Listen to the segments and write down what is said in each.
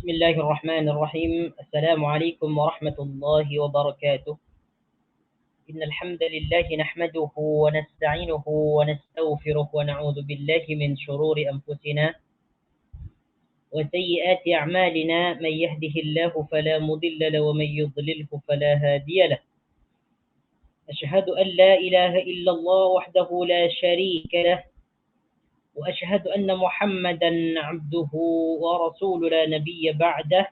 بسم الله الرحمن الرحيم. السلام عليكم ورحمة الله وبركاته. إن الحمد لله نحمده ونستعينه ونستغفره ونعوذ بالله من شرور أنفسنا وسيئات أعمالنا. من يهده الله فلا مضل له ومن يضلله فلا هادي له. أشهد أن لا إله إلا الله وحده لا شريك له، وأشهد أن محمدا عبده ورسوله لا نبي بعده.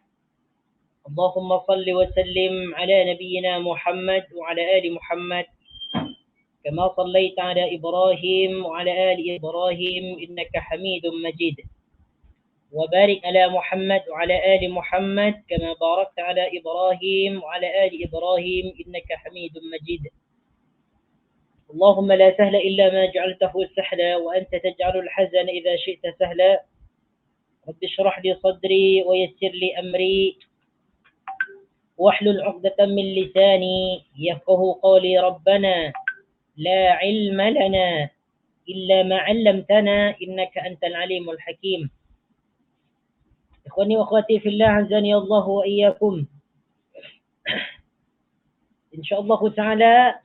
اللهم صل وسلم على نبينا محمد وعلى آل محمد كما صليت على إبراهيم وعلى آل إبراهيم إنك حميد مجيد، وبارك على محمد وعلى آل محمد كما باركت على إبراهيم وعلى آل إبراهيم إنك حميد مجيد. اللهم لا سهل إلا ما جعلته سهلا وأنت تجعل الحزن إذا شئت سهلا. رب اشرح لي صدري ويسر لي أمري واحلل عقدة من لساني يفقه قولي. ربنا لا علم لنا إلا ما علمتنا إنك أنت العليم الحكيم. إخواني وأخواتي في الله عزني الله وإياكم. InsyaAllah Ta'ala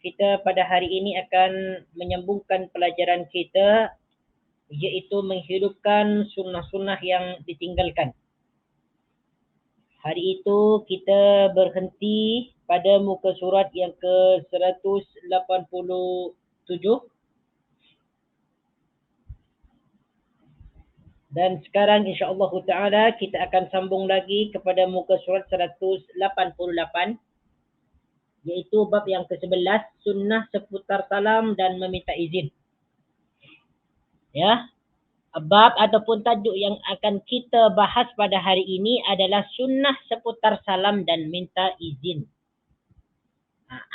kita pada hari ini akan menyambungkan pelajaran kita, iaitu menghidupkan sunnah-sunnah yang ditinggalkan. Hari itu kita berhenti pada muka surat yang ke-187. Dan sekarang insyaAllah Ta'ala kita akan sambung lagi kepada muka surat 188. Iaitu bab yang ke-11, sunnah seputar salam dan meminta izin. Ya. Bab ataupun tajuk yang akan kita bahas pada hari ini adalah sunnah seputar salam dan minta izin.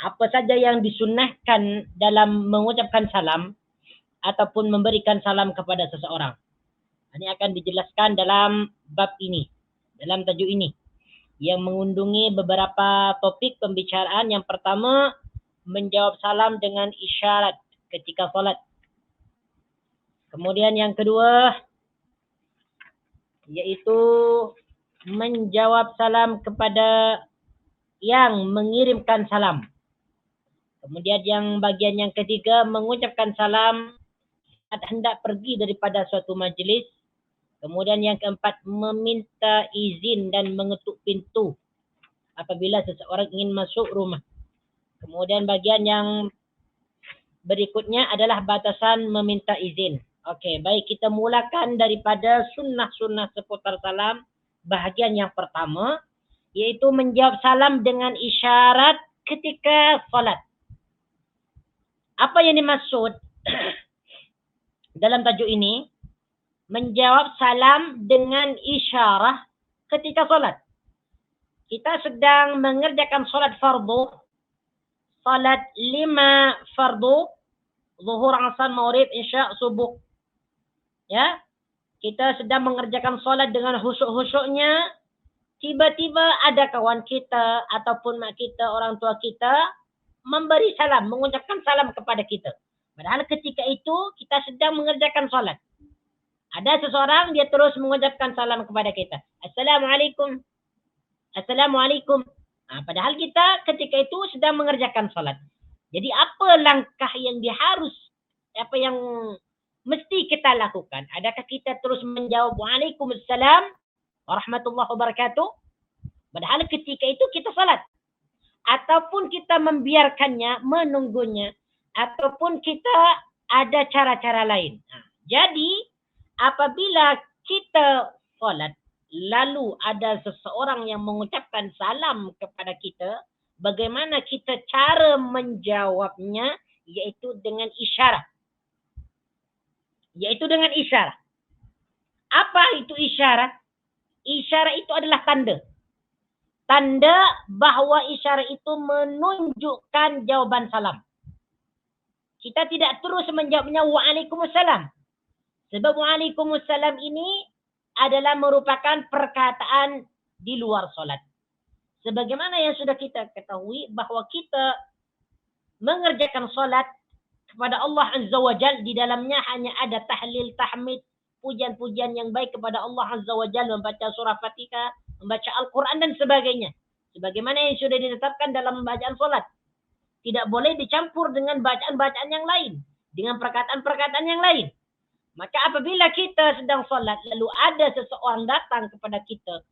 Apa saja yang disunnahkan dalam mengucapkan salam ataupun memberikan salam kepada seseorang. Ini akan dijelaskan dalam bab ini, dalam tajuk ini, yang mengundungi beberapa topik pembicaraan. Yang pertama, menjawab salam dengan isyarat ketika solat. Kemudian yang kedua, yaitu menjawab salam kepada yang mengirimkan salam. Kemudian yang bagian yang ketiga, mengucapkan salam saat hendak pergi daripada suatu majlis. Kemudian yang keempat, meminta izin dan mengetuk pintu apabila seseorang ingin masuk rumah. Kemudian bagian yang berikutnya adalah batasan meminta izin. Okey, baik, kita mulakan daripada sunnah-sunnah seputar salam. Bahagian yang pertama, iaitu menjawab salam dengan isyarat ketika solat. Apa yang dimaksud dalam tajuk ini? Menjawab salam dengan isyarat ketika solat. Kita sedang mengerjakan solat fardu, solat 5 fardu, zuhur, asar, maghrib, isya, subuh. Ya, kita sedang mengerjakan solat dengan khusyuk-khusyuknya. Tiba-tiba ada kawan kita ataupun mak kita, orang tua kita memberi salam, mengucapkan salam kepada kita. Padahal ketika itu kita sedang mengerjakan solat. Ada seseorang, dia terus mengucapkan salam kepada kita. Assalamualaikum. Assalamualaikum. Padahal kita ketika itu sedang mengerjakan solat. Jadi apa langkah yang apa yang mesti kita lakukan? Adakah kita terus menjawab Waalaikumsalam warahmatullahi wabarakatuh? Padahal ketika itu kita salat. Ataupun kita membiarkannya, menunggunya. Ataupun kita ada cara-cara lain. Jadi apabila kita solat, lalu ada seseorang yang mengucapkan salam kepada kita, bagaimana kita cara menjawabnya? Iaitu dengan isyarat. Apa itu isyarat? Isyarat itu adalah tanda. Tanda bahawa isyarat itu menunjukkan jawaban salam. Kita tidak terus menjawabnya Waalaikumsalam. Sebab Waalaikumsalam ini adalah merupakan perkataan di luar solat. Sebagaimana yang sudah kita ketahui bahawa kita mengerjakan solat kepada Allah Azza wa Jal, di dalamnya hanya ada tahlil, tahmid, pujian-pujian yang baik kepada Allah Azza wa Jalla, membaca surah Fatihah, membaca Al-Quran dan sebagainya. Sebagaimana yang sudah ditetapkan dalam bacaan solat. Tidak boleh dicampur dengan bacaan-bacaan yang lain, dengan perkataan-perkataan yang lain. Maka apabila kita sedang solat, lalu ada seseorang datang kepada kita,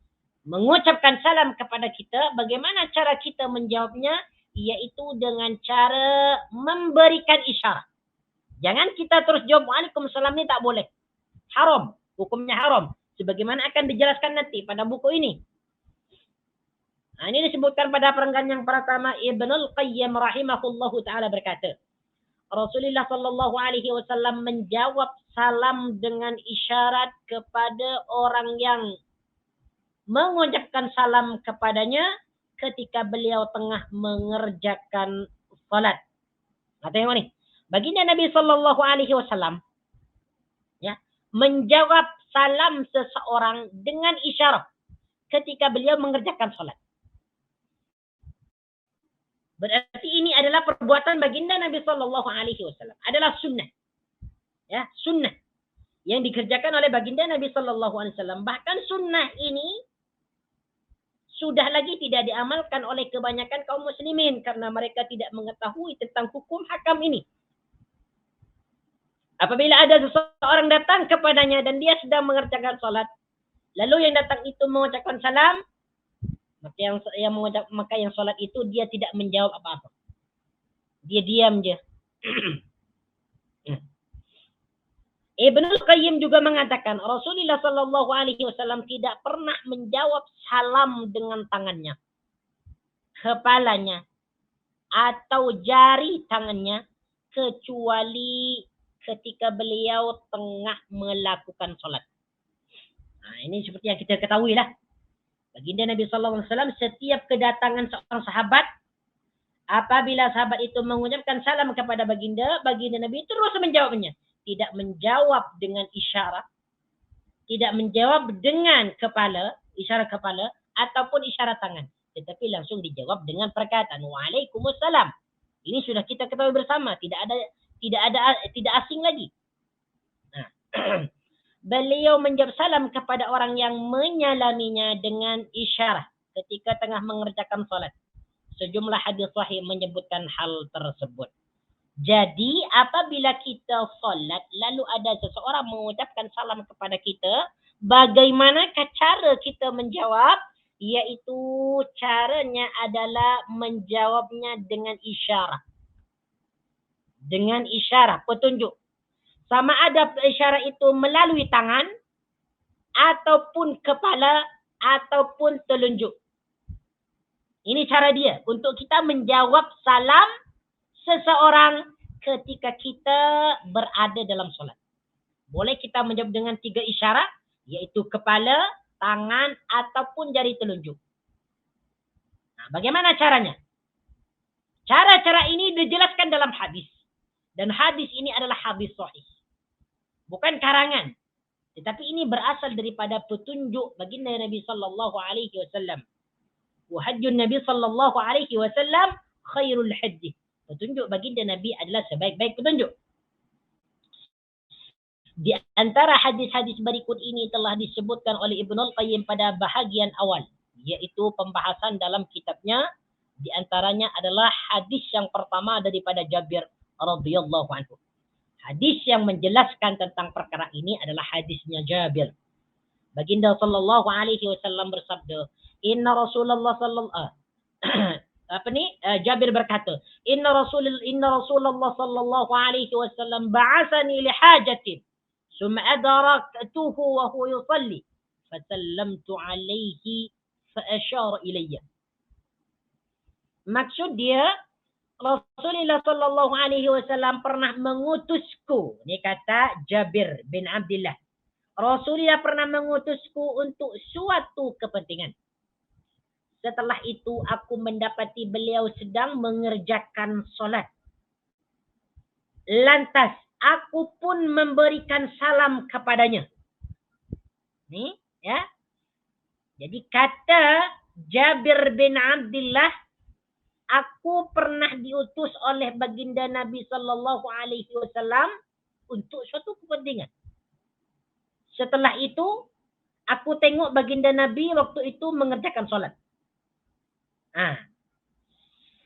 mengucapkan salam kepada kita, bagaimana cara kita menjawabnya? Yaitu dengan cara memberikan isyarat. Jangan kita terus jawab Waalaikumsalam, ini tak boleh. Haram, hukumnya haram. Sebagaimana akan dijelaskan nanti pada buku ini. Nah, ini disebutkan pada perenggan yang pertama, Ibnul Qayyim rahimahullahu ta'ala berkata, Rasulullah sallallahu alaihi wasallam menjawab salam dengan isyarat kepada orang yang mengucapkan salam kepadanya ketika beliau tengah mengerjakan salat. Nah, tengok ni. Baginda Nabi sallallahu alaihi wasallam ya, menjawab salam seseorang dengan isyarat ketika beliau mengerjakan salat. Berarti ini adalah perbuatan baginda Nabi sallallahu alaihi wasallam, adalah sunnah. Ya, sunnah yang dikerjakan oleh baginda Nabi sallallahu alaihi wasallam. Bahkan sunnah ini sudah lagi tidak diamalkan oleh kebanyakan kaum muslimin karena mereka tidak mengetahui tentang hukum hakam ini. Apabila ada seseorang datang kepadanya dan dia sedang mengerjakan salat, lalu yang datang itu mengucapkan salam, maka yang salat itu dia tidak menjawab apa-apa. Dia diam je. Ibnul Qayyim juga mengatakan Rasulullah sallallahu alaihi wasallam tidak pernah menjawab salam dengan tangannya, kepalanya, atau jari tangannya kecuali ketika beliau tengah melakukan salat. Nah, ini seperti yang kita ketahui lah. Baginda Nabi sallallahu alaihi wasallam setiap kedatangan seorang sahabat, apabila sahabat itu mengucapkan salam kepada baginda Nabi terus menjawabnya. Tidak menjawab dengan isyarat, tidak menjawab dengan kepala, isyarat kepala, ataupun isyarat tangan. Tetapi langsung dijawab dengan perkataan Waalaikumsalam. Ini sudah kita ketahui bersama, tidak asing lagi. Nah, beliau menjawab salam kepada orang yang menyalaminya dengan isyarat ketika tengah mengerjakan salat. Sejumlah hadis sahih menyebutkan hal tersebut. Jadi apabila kita salat lalu ada seseorang mengucapkan salam kepada kita, bagaimanakah cara kita menjawab? Yaitu caranya adalah menjawabnya dengan isyarat. Dengan isyarat, petunjuk. Sama ada isyarat itu melalui tangan, ataupun kepala, ataupun telunjuk. Ini cara dia untuk kita menjawab salam seseorang ketika kita berada dalam solat. Boleh kita menjawab dengan 3 isyarat, yaitu kepala, tangan, ataupun jari telunjuk. Nah, bagaimana caranya? Cara-cara ini dijelaskan dalam hadis. Dan hadis ini adalah hadis sahih. Bukan karangan. Tetapi ini berasal daripada petunjuk baginda Nabi sallallahu alaihi wasallam. Wa hajjun Nabi sallallahu alaihi wasallam khairul hajj. Petunjuk baginda Nabi adalah sebaik-baik petunjuk. Di antara hadis-hadis berikut ini telah disebutkan oleh Ibnul Qayyim pada bahagian awal, yaitu pembahasan dalam kitabnya. Di antaranya adalah hadis yang pertama daripada Jabir radhiyallahu anhu. Hadis yang menjelaskan tentang perkara ini adalah hadisnya Jabir. Baginda sallallahu alaihi wasallam bersabda, "Inna Rasulullah Jabir berkata, Inna Rasulullah sallallahu alaihi wasallam ba'athani li hajatin, summa adraktuhu wa huwa yusalli, fasallamtu alaihi fa asyara ilayya." Maksud dia, Rasulullah sallallahu alaihi wasallam pernah mengutusku. Ini kata Jabir bin Abdullah. Rasulullah pernah mengutusku untuk suatu kepentingan. Setelah itu aku mendapati beliau sedang mengerjakan solat. Lantas aku pun memberikan salam kepadanya. Nih, ya. Jadi kata Jabir bin Abdullah, aku pernah diutus oleh baginda Nabi sallallahu alaihi wasallam untuk suatu kepentingan. Setelah itu, aku tengok baginda Nabi waktu itu mengerjakan solat.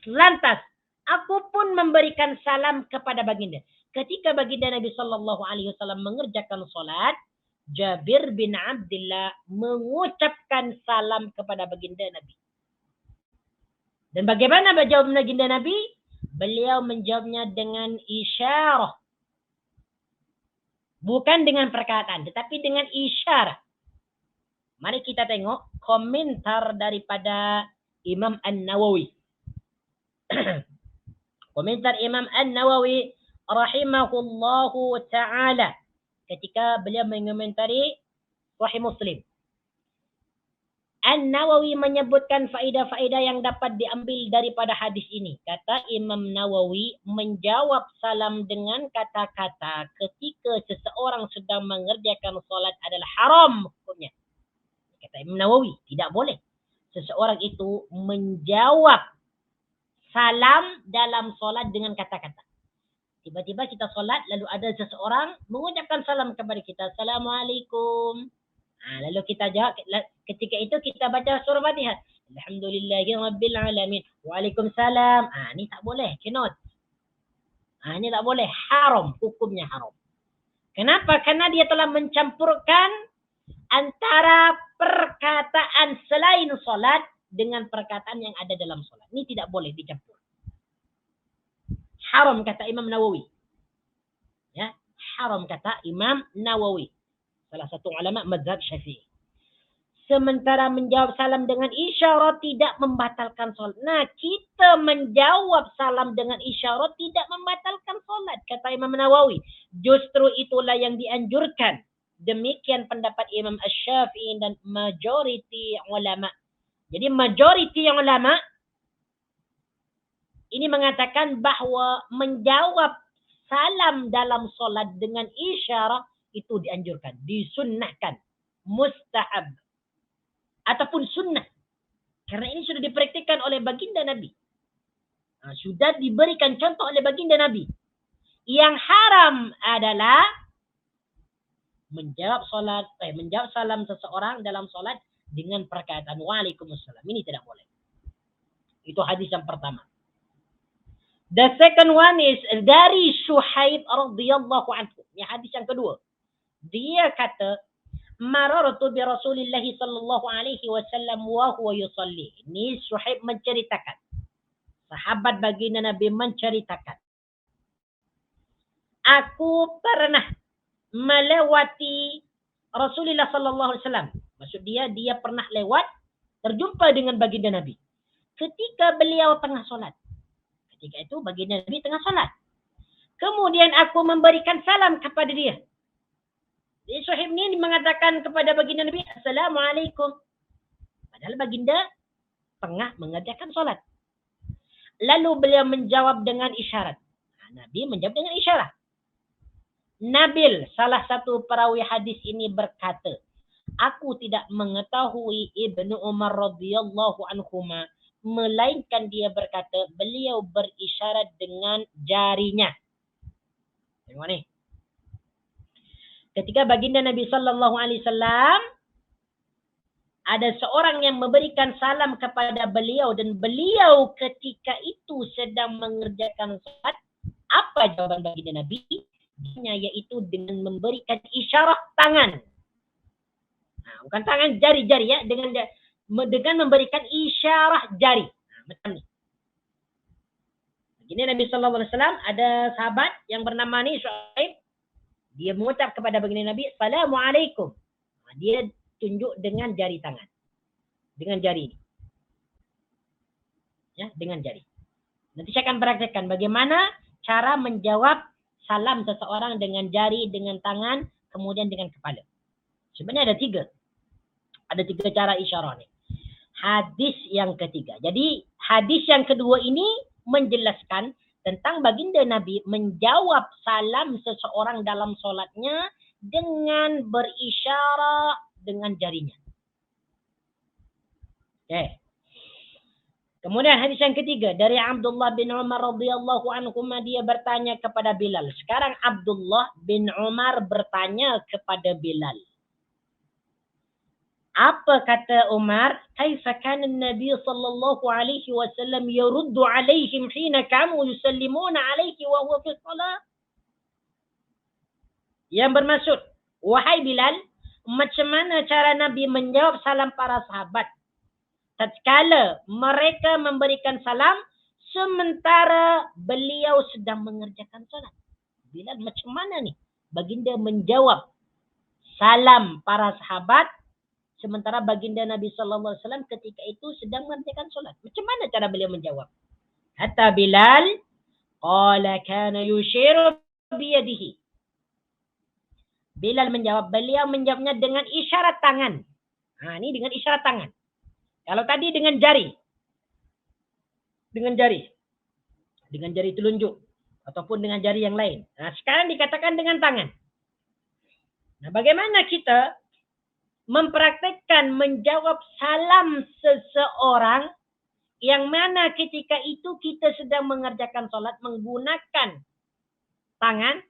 Lantas, aku pun memberikan salam kepada baginda. Ketika baginda Nabi Sallallahu Alaihi Wasallam mengerjakan solat, Jabir bin Abdullah mengucapkan salam kepada baginda Nabi. Dan bagaimana jawab baginda Nabi? Beliau menjawabnya dengan isyarah. Bukan dengan perkataan, tetapi dengan isyarat. Mari kita tengok komentar daripada Imam An-Nawawi. Komentar Imam An-Nawawi rahimahullahu ta'ala ketika beliau mengomentari Sahih Muslim. An-Nawawi menyebutkan faedah-faedah yang dapat diambil daripada hadis ini. Kata Imam Nawawi, menjawab salam dengan kata-kata ketika seseorang sedang mengerjakan solat adalah haram hukumnya. Kata Imam Nawawi, tidak boleh seseorang itu menjawab salam dalam solat dengan kata-kata. Tiba-tiba kita solat, lalu ada seseorang mengucapkan salam kepada kita. Assalamualaikum. Lalu kita jawab, ketika itu kita baca surah Fatihah. Alhamdulillahirabbil alamin. Waalaikumsalam. Ini tak boleh, cannot. Ini tak boleh, haram, hukumnya haram. Kenapa? Karena dia telah mencampurkan antara perkataan selain solat dengan perkataan yang ada dalam solat. Ini tidak boleh dicampur. Haram kata Imam Nawawi. Ya, haram kata Imam Nawawi. Salah satu ulama mazhab Syafi'i. Sementara menjawab salam dengan isyarat tidak membatalkan solat. Nah, kita menjawab salam dengan isyarat tidak membatalkan solat. Kata Imam Nawawi. Justru itulah yang dianjurkan. Demikian pendapat Imam Asy-Syafi'i dan majoriti ulama. Jadi majoriti ulama ini mengatakan bahawa menjawab salam dalam solat dengan isyarat itu dianjurkan, disunnahkan, mustahab ataupun sunnah. Karena ini sudah dipraktikkan oleh baginda Nabi. Sudah diberikan contoh oleh baginda Nabi. Yang haram adalah menjawab salam seseorang dalam solat dengan perkataan waalaikumsalam. Ini tidak boleh. Itu hadis yang pertama. The second one is dari Syuhaib radhiyallahu anhu. Ini hadis yang kedua. Dia kata, marartu bi Rasulillah sallallahu alaihi wasallam wa huwa yusalli. Ini Syuhaib menceritakan. Sahabat baginda Nabi menceritakan. Aku pernah melewati Rasulullah sallallahu alaihi wasallam. Maksud dia pernah lewat terjumpa dengan baginda Nabi ketika beliau tengah solat. Ketika itu baginda Nabi tengah solat. Kemudian aku memberikan salam kepada dia. Jadi Syuhaib ini mengatakan kepada baginda Nabi, Assalamualaikum. Padahal baginda tengah mengerjakan solat. Lalu beliau menjawab dengan isyarat. Nabi menjawab dengan isyarat. Nabil, salah satu perawi hadis ini berkata, aku tidak mengetahui Ibnu Umar radhiyallahu anhuma, melainkan dia berkata, beliau berisyarat dengan jarinya. Tengok ni. Ketika baginda Nabi sallallahu alaihi wasallam ada seorang yang memberikan salam kepada beliau dan beliau ketika itu sedang mengerjakan salat, apa jawaban baginda Nabi? Yaitu dengan memberikan isyarat tangan. Bukan tangan, jari-jari ya, dengan memberikan isyarat jari. Macam ni. Begini Nabi sallallahu alaihi wasallam ada sahabat yang bernama ni Syuhaib. Dia mengucap kepada baginda Nabi, Assalamualaikum. Dia tunjuk dengan jari tangan. Dengan jari. Ya, dengan jari. Nanti saya akan praktekkan bagaimana cara menjawab salam seseorang dengan jari, dengan tangan, kemudian dengan kepala. Sebenarnya ada tiga. Ada tiga cara isyarat ni. Hadis yang ketiga. Jadi hadis yang kedua ini menjelaskan tentang baginda Nabi menjawab salam seseorang dalam solatnya dengan berisyarat dengan jarinya. Okay. Kemudian hadis yang ketiga dari Abdullah bin Umar radhiyallahu anhu, dia bertanya kepada Bilal. Sekarang Abdullah bin Umar bertanya kepada Bilal. Apa kata Umar? Kaifa kana Nabi sallallahu alaihi wasallam yaruddu alaihim hina kamu yusallimuna alaihi wa huwa fi salat? Yang bermaksud, wahai Bilal, macam mana cara Nabi menjawab salam para sahabat tatkala mereka memberikan salam sementara beliau sedang mengerjakan salat? Bilal, macam mana ni baginda menjawab salam para sahabat sementara baginda Nabi sallallahu alaihi wasallam ketika itu sedang mengerjakan solat? Macam mana cara beliau menjawab? Hatta Bilal qala kana yushiru biyadihi. Bilal menjawab, beliau menjawabnya dengan isyarat tangan. Ini dengan isyarat tangan. Kalau tadi dengan jari. Dengan jari telunjuk ataupun dengan jari yang lain. Sekarang dikatakan dengan tangan. Bagaimana kita mempraktekkan menjawab salam seseorang yang mana ketika itu kita sedang mengerjakan solat menggunakan tangan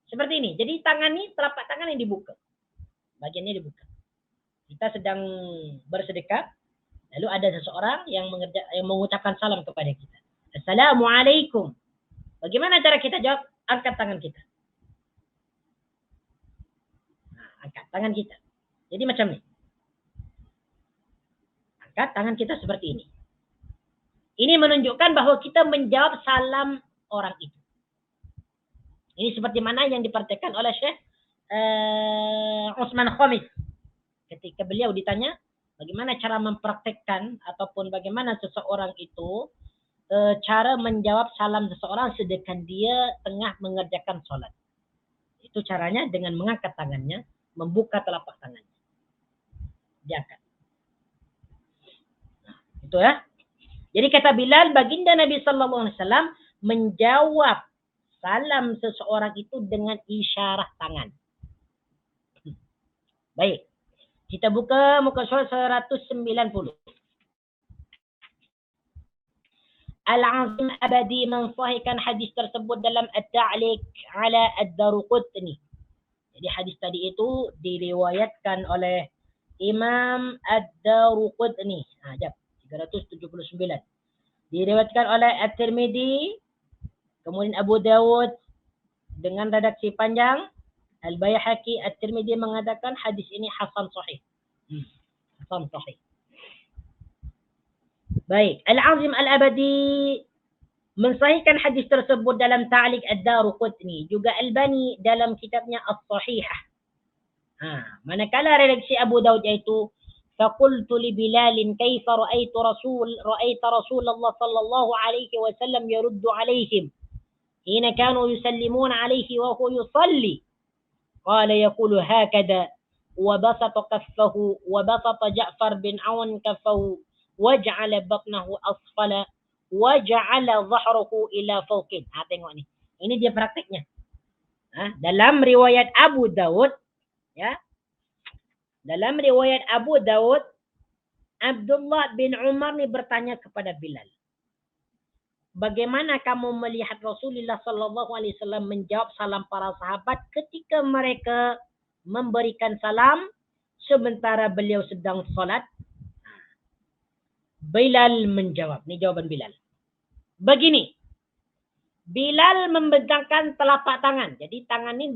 seperti ini. Jadi tangan ini, telapak tangan yang dibuka. Bagiannya dibuka. Kita sedang bersedekah, lalu ada seseorang yang mengucapkan salam kepada kita. Assalamualaikum. Bagaimana cara kita jawab? Angkat tangan kita. Angkat tangan kita. Jadi macam ni. Angkat tangan kita seperti ini. Ini menunjukkan bahawa kita menjawab salam orang itu. Ini seperti mana yang dipraktikkan oleh Syekh Utsman Khamis. Ketika beliau ditanya bagaimana cara mempraktikkan ataupun bagaimana seseorang itu cara menjawab salam seseorang sedangkan dia tengah mengerjakan solat. Itu caranya dengan mengangkat tangannya, membuka telapak tangannya. Diangkat. Itu ya. Jadi kata Bilal, baginda Nabi sallallahu alaihi wasallam menjawab salam seseorang itu dengan isyarat tangan. Baik. Kita buka muka surat 190. Al-Azim Abadi mensahihkan hadis tersebut dalam At-Ta'liq ala Ad-Daruqutni. Jadi hadis tadi itu diriwayatkan oleh Imam Ad-Daruqutni. 379. Diriwayatkan oleh At-Tirmidzi, kemudian Abu Dawud dengan redaksi panjang. Al-Baihaqi, At-Tirmidzi mengatakan hadis ini hasan sahih. Hasan sahih. Baik, Al-Azim Al-Abadi mensahihkan hadis tersebut dalam Ta'liq Ad-Daruqutni, juga Albani dalam kitabnya As-Sahihah. Manakala redaksi Abu Dawud yaitu فقلت لبلال كيف رأيت رسول الله صلى الله عليه وسلم يرد عليهم حين كانوا يسلمون عليه وهو يصلي قال يقول هكذا وبسط كفه وبسط جعفر بن عون كفه وجعل بطنه أسفل وجعل ظهره إلى فوق. Tengok ni. Ini dia praktiknya. Dalam riwayat Abu Dawud, ya. Dalam riwayat Abu Dawud, Abdullah bin Umar ni bertanya kepada Bilal, bagaimana kamu melihat Rasulullah sallallahu alaihi wasallam menjawab salam para sahabat ketika mereka memberikan salam sementara beliau sedang salat? Bilal menjawab, ni jawaban Bilal. Begini, Bilal membentangkan telapak tangan. Jadi tangan ini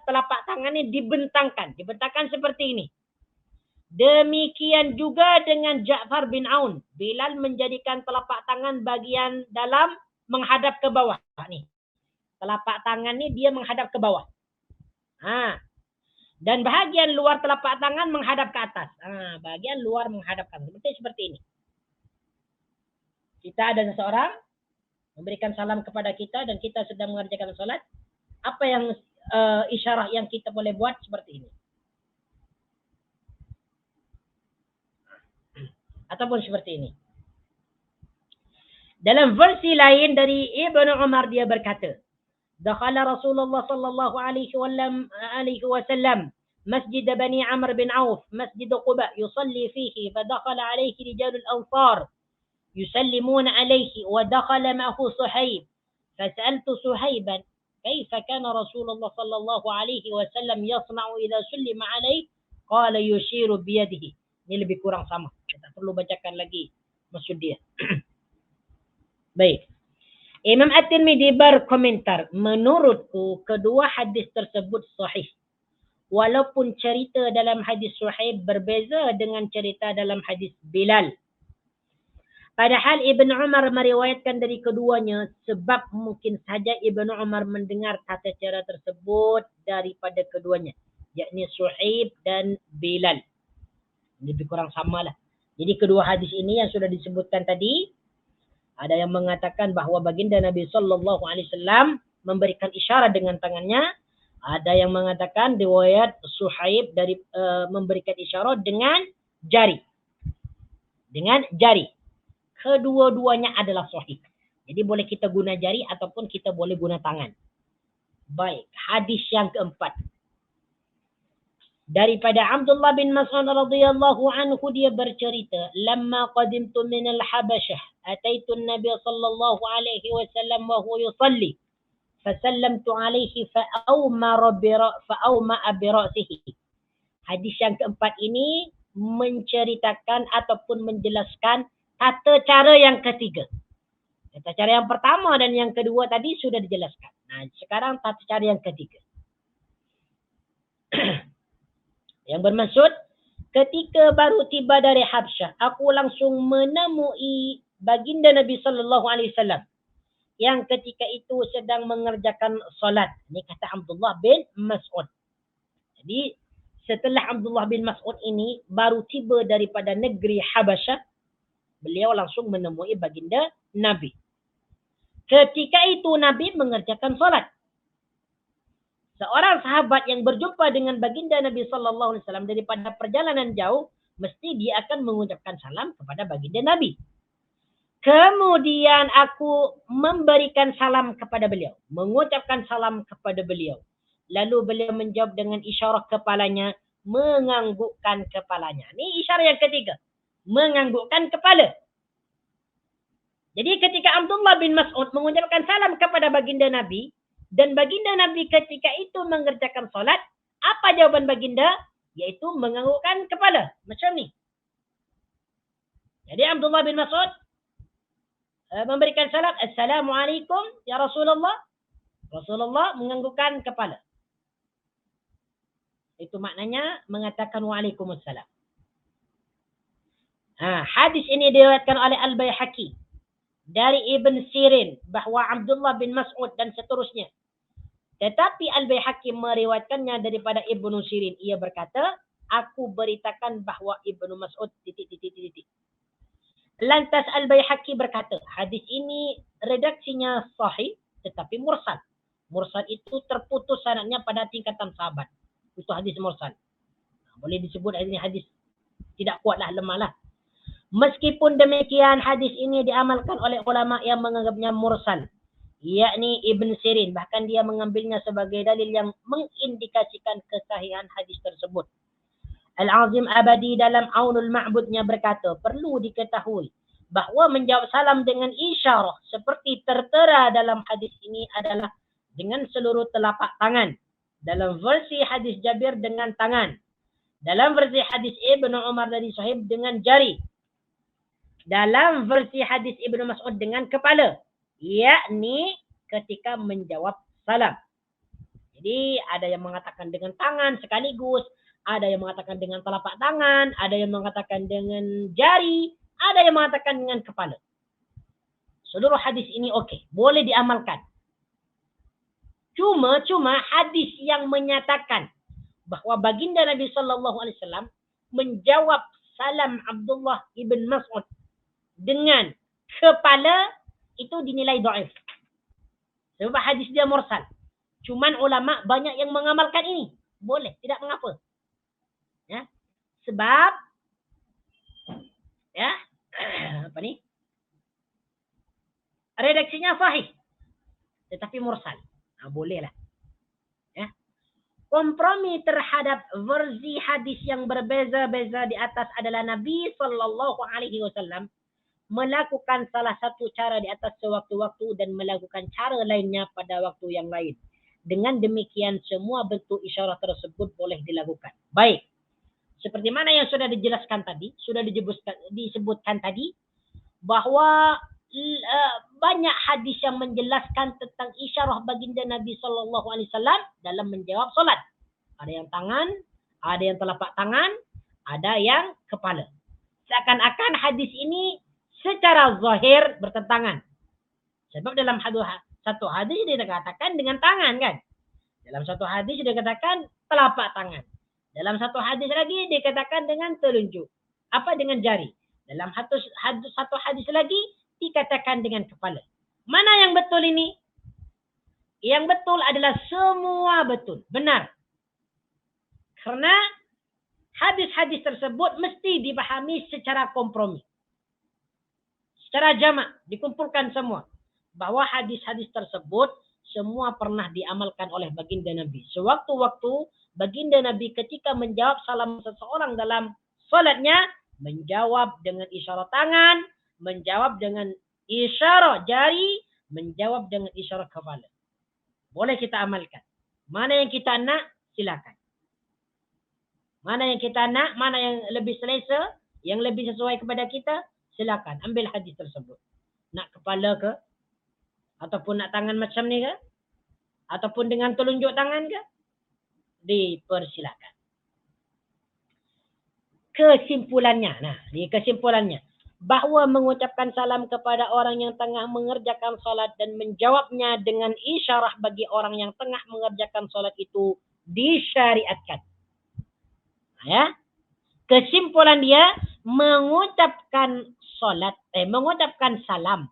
telapak tangan ini dibentangkan seperti ini. Demikian juga dengan Ja'far bin Aun. Bilal menjadikan telapak tangan bagian dalam menghadap ke bawah. Nih. Telapak tangan ini dia menghadap ke bawah. Dan bahagian luar telapak tangan menghadap ke atas. Bahagian luar menghadap ke atas. Seperti ini. Kita ada seseorang memberikan salam kepada kita dan kita sedang mengerjakan salat. Apa yang isyarat yang kita boleh buat seperti ini? Ataupun seperti ini. Dalam versi lain dari Ibnu Umar dia berkata, dakhala Rasulullah sallallahu alaihi wasallam masjid Bani Amr bin Auf, masjid Quba, yusalli fihi, fadakhala alaihi rijal al-ansar يسلمون عليه ودخل معه صهيب فسألت صهيبا كيف كان رسول الله صلى الله عليه وسلم يصنع إذا سلم عليه Qala yushiru biyadihi. Ini lebih kurang sama. Kita perlu bacakan lagi maksud dia. Baik. Imam At-Tirmidzi berkomentar, menurutku kedua hadis tersebut sahih. Walaupun cerita dalam hadis Suhaib berbeza dengan cerita dalam hadis Bilal. Padahal Ibn Umar meriwayatkan dari keduanya sebab mungkin saja Ibn Umar mendengar tata cara tersebut daripada keduanya, yakni Suhaib dan Bilal. Lebih kurang samalah. Jadi kedua hadis ini yang sudah disebutkan tadi, ada yang mengatakan bahawa baginda Nabi sallallahu alaihi wasallam memberikan isyarat dengan tangannya, ada yang mengatakan riwayat Suhaib dari memberikan isyarat dengan jari. Dengan jari. Kedua-duanya adalah sahih. Jadi boleh kita guna jari ataupun kita boleh guna tangan. Baik, hadis yang keempat. Daripada Abdullah bin Mas'ud radhiyallahu anhu, dia bercerita, "Lamma qadimtu min al-Habasyah, ataitu an-nabiy sallallahu alaihi wasallam wa huwa yusalli, fasallamtu alaihi fa'awmara bi ra'sihi." Hadis yang keempat ini menceritakan ataupun menjelaskan tata cara yang ketiga. Tata cara yang pertama dan yang kedua tadi sudah dijelaskan. Nah, sekarang tata cara yang ketiga. Yang bermaksud, ketika baru tiba dari Habsyah, aku langsung menemui baginda Nabi sallallahu alaihi wasallam yang ketika itu sedang mengerjakan solat. Ini kata Abdullah bin Mas'ud. Jadi, setelah Abdullah bin Mas'ud ini baru tiba daripada negeri Habasyah, beliau langsung menemui baginda Nabi. Ketika itu Nabi mengerjakan solat. Seorang sahabat yang berjumpa dengan baginda Nabi sallallahu alaihi wasallam daripada perjalanan jauh, mesti dia akan mengucapkan salam kepada baginda Nabi. Kemudian aku memberikan salam kepada beliau, mengucapkan salam kepada beliau. Lalu beliau menjawab dengan isyarat kepalanya, menganggukkan kepalanya. Ini isyarat yang ketiga, menganggukkan kepala. Jadi ketika Abdullah bin Mas'ud mengucapkan salam kepada baginda Nabi, dan baginda Nabi ketika itu mengerjakan solat, apa jawaban baginda? Yaitu menganggukkan kepala. Macam ni. Jadi Abdullah bin Mas'ud memberikan salam, Assalamualaikum ya Rasulullah. Rasulullah menganggukkan kepala. Itu maknanya mengatakan Waalaikumsalam. Hadis ini diriwayatkan oleh Al-Baihaqi dari Ibn Sirin bahawa Abdullah bin Mas'ud dan seterusnya. Tetapi Al-Baihaqi meriwayatkannya daripada Ibnu Sirin. Ia berkata, aku beritakan bahawa Ibnu Mas'ud ... Lantas Al-Baihaqi berkata, hadis ini redaksinya sahih tetapi mursal. Mursal itu terputus sanadnya pada tingkatan sahabat. Itu hadis mursal. Boleh disebut ini hadis tidak kuatlah, lemahlah. Meskipun demikian, hadis ini diamalkan oleh ulama yang menganggapnya mursal, yakni Ibn Sirin. Bahkan dia mengambilnya sebagai dalil yang mengindikasikan kesahihan hadis tersebut. Al-Azim Abadi dalam Aunul Ma'budnya berkata, perlu diketahui bahawa menjawab salam dengan isyarah seperti tertera dalam hadis ini adalah dengan seluruh telapak tangan. Dalam versi hadis Jabir dengan tangan. Dalam versi hadis Ibn Umar dari Sahib dengan jari. Dalam versi hadis Ibnu Mas'ud dengan kepala, yakni ketika menjawab salam. Jadi ada yang mengatakan dengan tangan sekaligus, ada yang mengatakan dengan telapak tangan, ada yang mengatakan dengan jari, ada yang mengatakan dengan kepala. Seluruh hadis ini okey, boleh diamalkan. Cuma hadis yang menyatakan bahawa baginda Nabi sallallahu alaihi wasallam menjawab salam Abdullah ibn Mas'ud dengan kepala itu dinilai dhaif. Sebab hadis dia mursal. Cuman ulama banyak yang mengamalkan ini. Boleh, tidak mengapa. Ya. Sebab ya, apa ni? Redaksinya sahih. Tetapi mursal. Bolehlah. Ya. Kompromi terhadap versi hadis yang berbeza-beza di atas adalah Nabi sallallahu alaihi wasallam melakukan salah satu cara di atas sewaktu-waktu dan melakukan cara lainnya pada waktu yang lain. Dengan demikian semua bentuk isyarat tersebut boleh dilakukan. Baik. Seperti mana yang sudah dijelaskan tadi, sudah disebutkan tadi, bahwa banyak hadis yang menjelaskan tentang isyarah baginda Nabi Sallallahu Alaihi Wasallam dalam menjawab solat. Ada yang tangan, ada yang telapak tangan, ada yang kepala. Seakan-akan hadis ini secara zahir bertentangan. Sebab dalam satu hadis dia dikatakan dengan tangan kan. Dalam satu hadis dia dikatakan telapak tangan. Dalam satu hadis lagi dikatakan dengan telunjuk. Apa dengan jari? Dalam satu hadis lagi dikatakan dengan kepala. Mana yang betul ini? Yang betul adalah semua betul. Benar. Karena hadis-hadis tersebut mesti dipahami secara kompromi. Secara jamak. Dikumpulkan semua. Bahwa hadis-hadis tersebut semua pernah diamalkan oleh baginda Nabi. Sewaktu-waktu baginda Nabi ketika menjawab salam seseorang dalam salatnya, menjawab dengan isyarat tangan, menjawab dengan isyarat jari, menjawab dengan isyarat kepala. Boleh kita amalkan. Mana yang kita nak, silakan. Mana yang kita nak, mana yang lebih selesa, yang lebih sesuai kepada kita, silakan. Ambil hadis tersebut. Nak kepala ke? Ataupun nak tangan macam ni ke? Ataupun dengan telunjuk tangan ke? Dipersilakan. Kesimpulannya, bahawa mengucapkan salam kepada orang yang tengah mengerjakan solat dan menjawabnya dengan isyarah bagi orang yang tengah mengerjakan solat itu disyariatkan. Ya, kesimpulan dia mengucapkan salam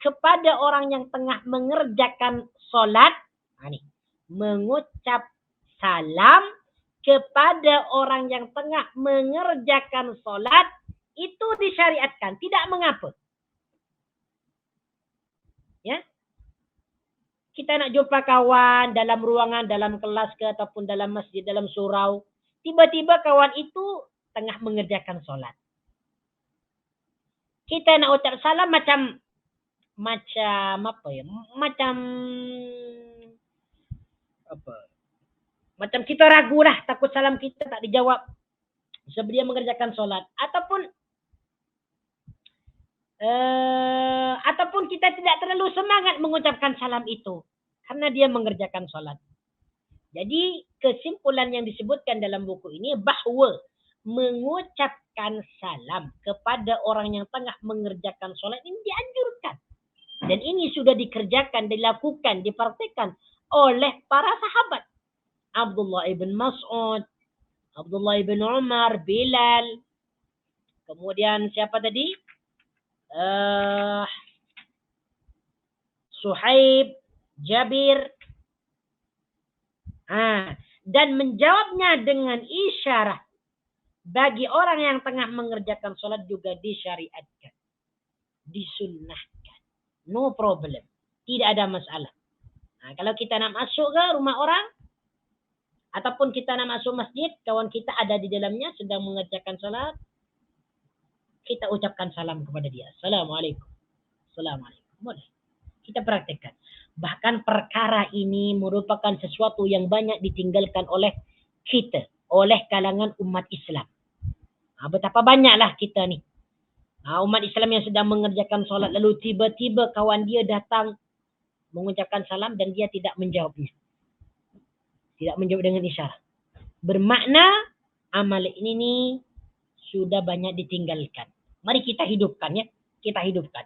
kepada orang yang tengah mengerjakan solat. Mengucap salam kepada orang yang tengah mengerjakan solat itu disyariatkan, tidak mengapa. Ya, kita nak jumpa kawan dalam ruangan, dalam kelas ke ataupun dalam masjid, dalam surau, tiba-tiba kawan itu tengah mengerjakan solat. Kita nak ucap salam macam apa ya? Macam kita ragu lah, takut salam kita tak dijawab sebab dia mengerjakan solat. Ataupun kita tidak terlalu semangat mengucapkan salam itu karena dia mengerjakan solat. Jadi kesimpulan yang disebutkan dalam buku ini bahawa mengucapkan salam kepada orang yang tengah mengerjakan solat ini dianjurkan. Dan ini sudah dikerjakan, dilakukan, dipraktikkan oleh para sahabat. Abdullah ibn Mas'ud, Abdullah ibn Umar, Bilal. Kemudian siapa tadi? Suhaib, Jabir. Dan menjawabnya dengan isyarah bagi orang yang tengah mengerjakan solat juga disyariatkan. Disunnahkan. No problem. Tidak ada masalah. Kalau kita nak masuk ke rumah orang, ataupun kita nak masuk masjid, kawan kita ada di dalamnya sedang mengerjakan salat, kita ucapkan salam kepada dia. Assalamualaikum. Assalamualaikum. Boleh. Kita praktekkan. Bahkan perkara ini merupakan sesuatu yang banyak ditinggalkan oleh kita, oleh kalangan umat Islam. Betapa banyaklah kita ni. Umat Islam yang sedang mengerjakan solat, lalu tiba-tiba kawan dia datang mengucapkan salam dan dia tidak menjawabnya. Tidak menjawab dengan isyarat. Bermakna amal ini sudah banyak ditinggalkan. Mari kita hidupkan ya. Kita hidupkan.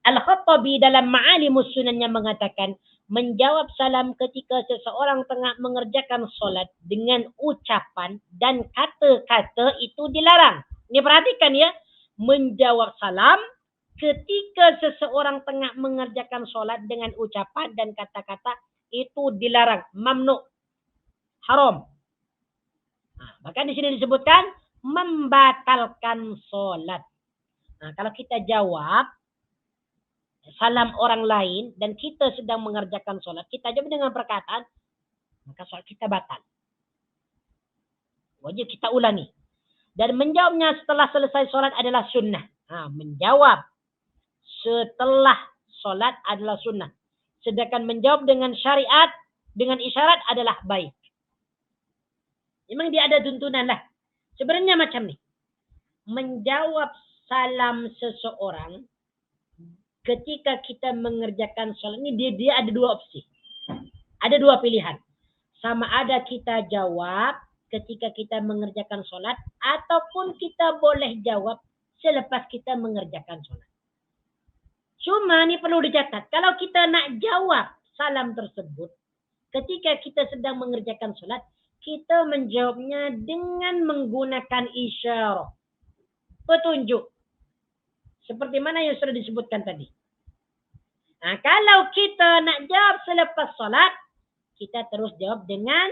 Al-Khattabi dalam Ma'alimus Sunannya mengatakan, menjawab salam ketika seseorang tengah mengerjakan solat dengan ucapan dan kata-kata itu dilarang. Ini perhatikan ya. Menjawab salam ketika seseorang tengah mengerjakan solat dengan ucapan dan kata-kata itu dilarang. Mamnu. Haram. Bahkan di sini disebutkan membatalkan solat. Kalau kita jawab salam orang lain dan kita sedang mengerjakan solat, kita jawab dengan perkataan, maka solat kita batal. Wajib kita ulangi. Dan menjawabnya setelah selesai solat adalah sunnah. Menjawab setelah solat adalah sunnah. Sedangkan menjawab dengan syariat, dengan isyarat adalah baik. Memang dia ada tuntunan lah. Sebenarnya macam ni. Menjawab salam seseorang ketika kita mengerjakan solat ini dia ada dua opsi. Ada dua pilihan. Sama ada kita jawab ketika kita mengerjakan solat ataupun kita boleh jawab selepas kita mengerjakan solat. Cuma ni perlu dicatat. Kalau kita nak jawab salam tersebut ketika kita sedang mengerjakan solat, kita menjawabnya dengan menggunakan isyarat, petunjuk. Seperti mana yang sudah disebutkan tadi. Nah, kalau kita nak jawab selepas solat, kita terus jawab dengan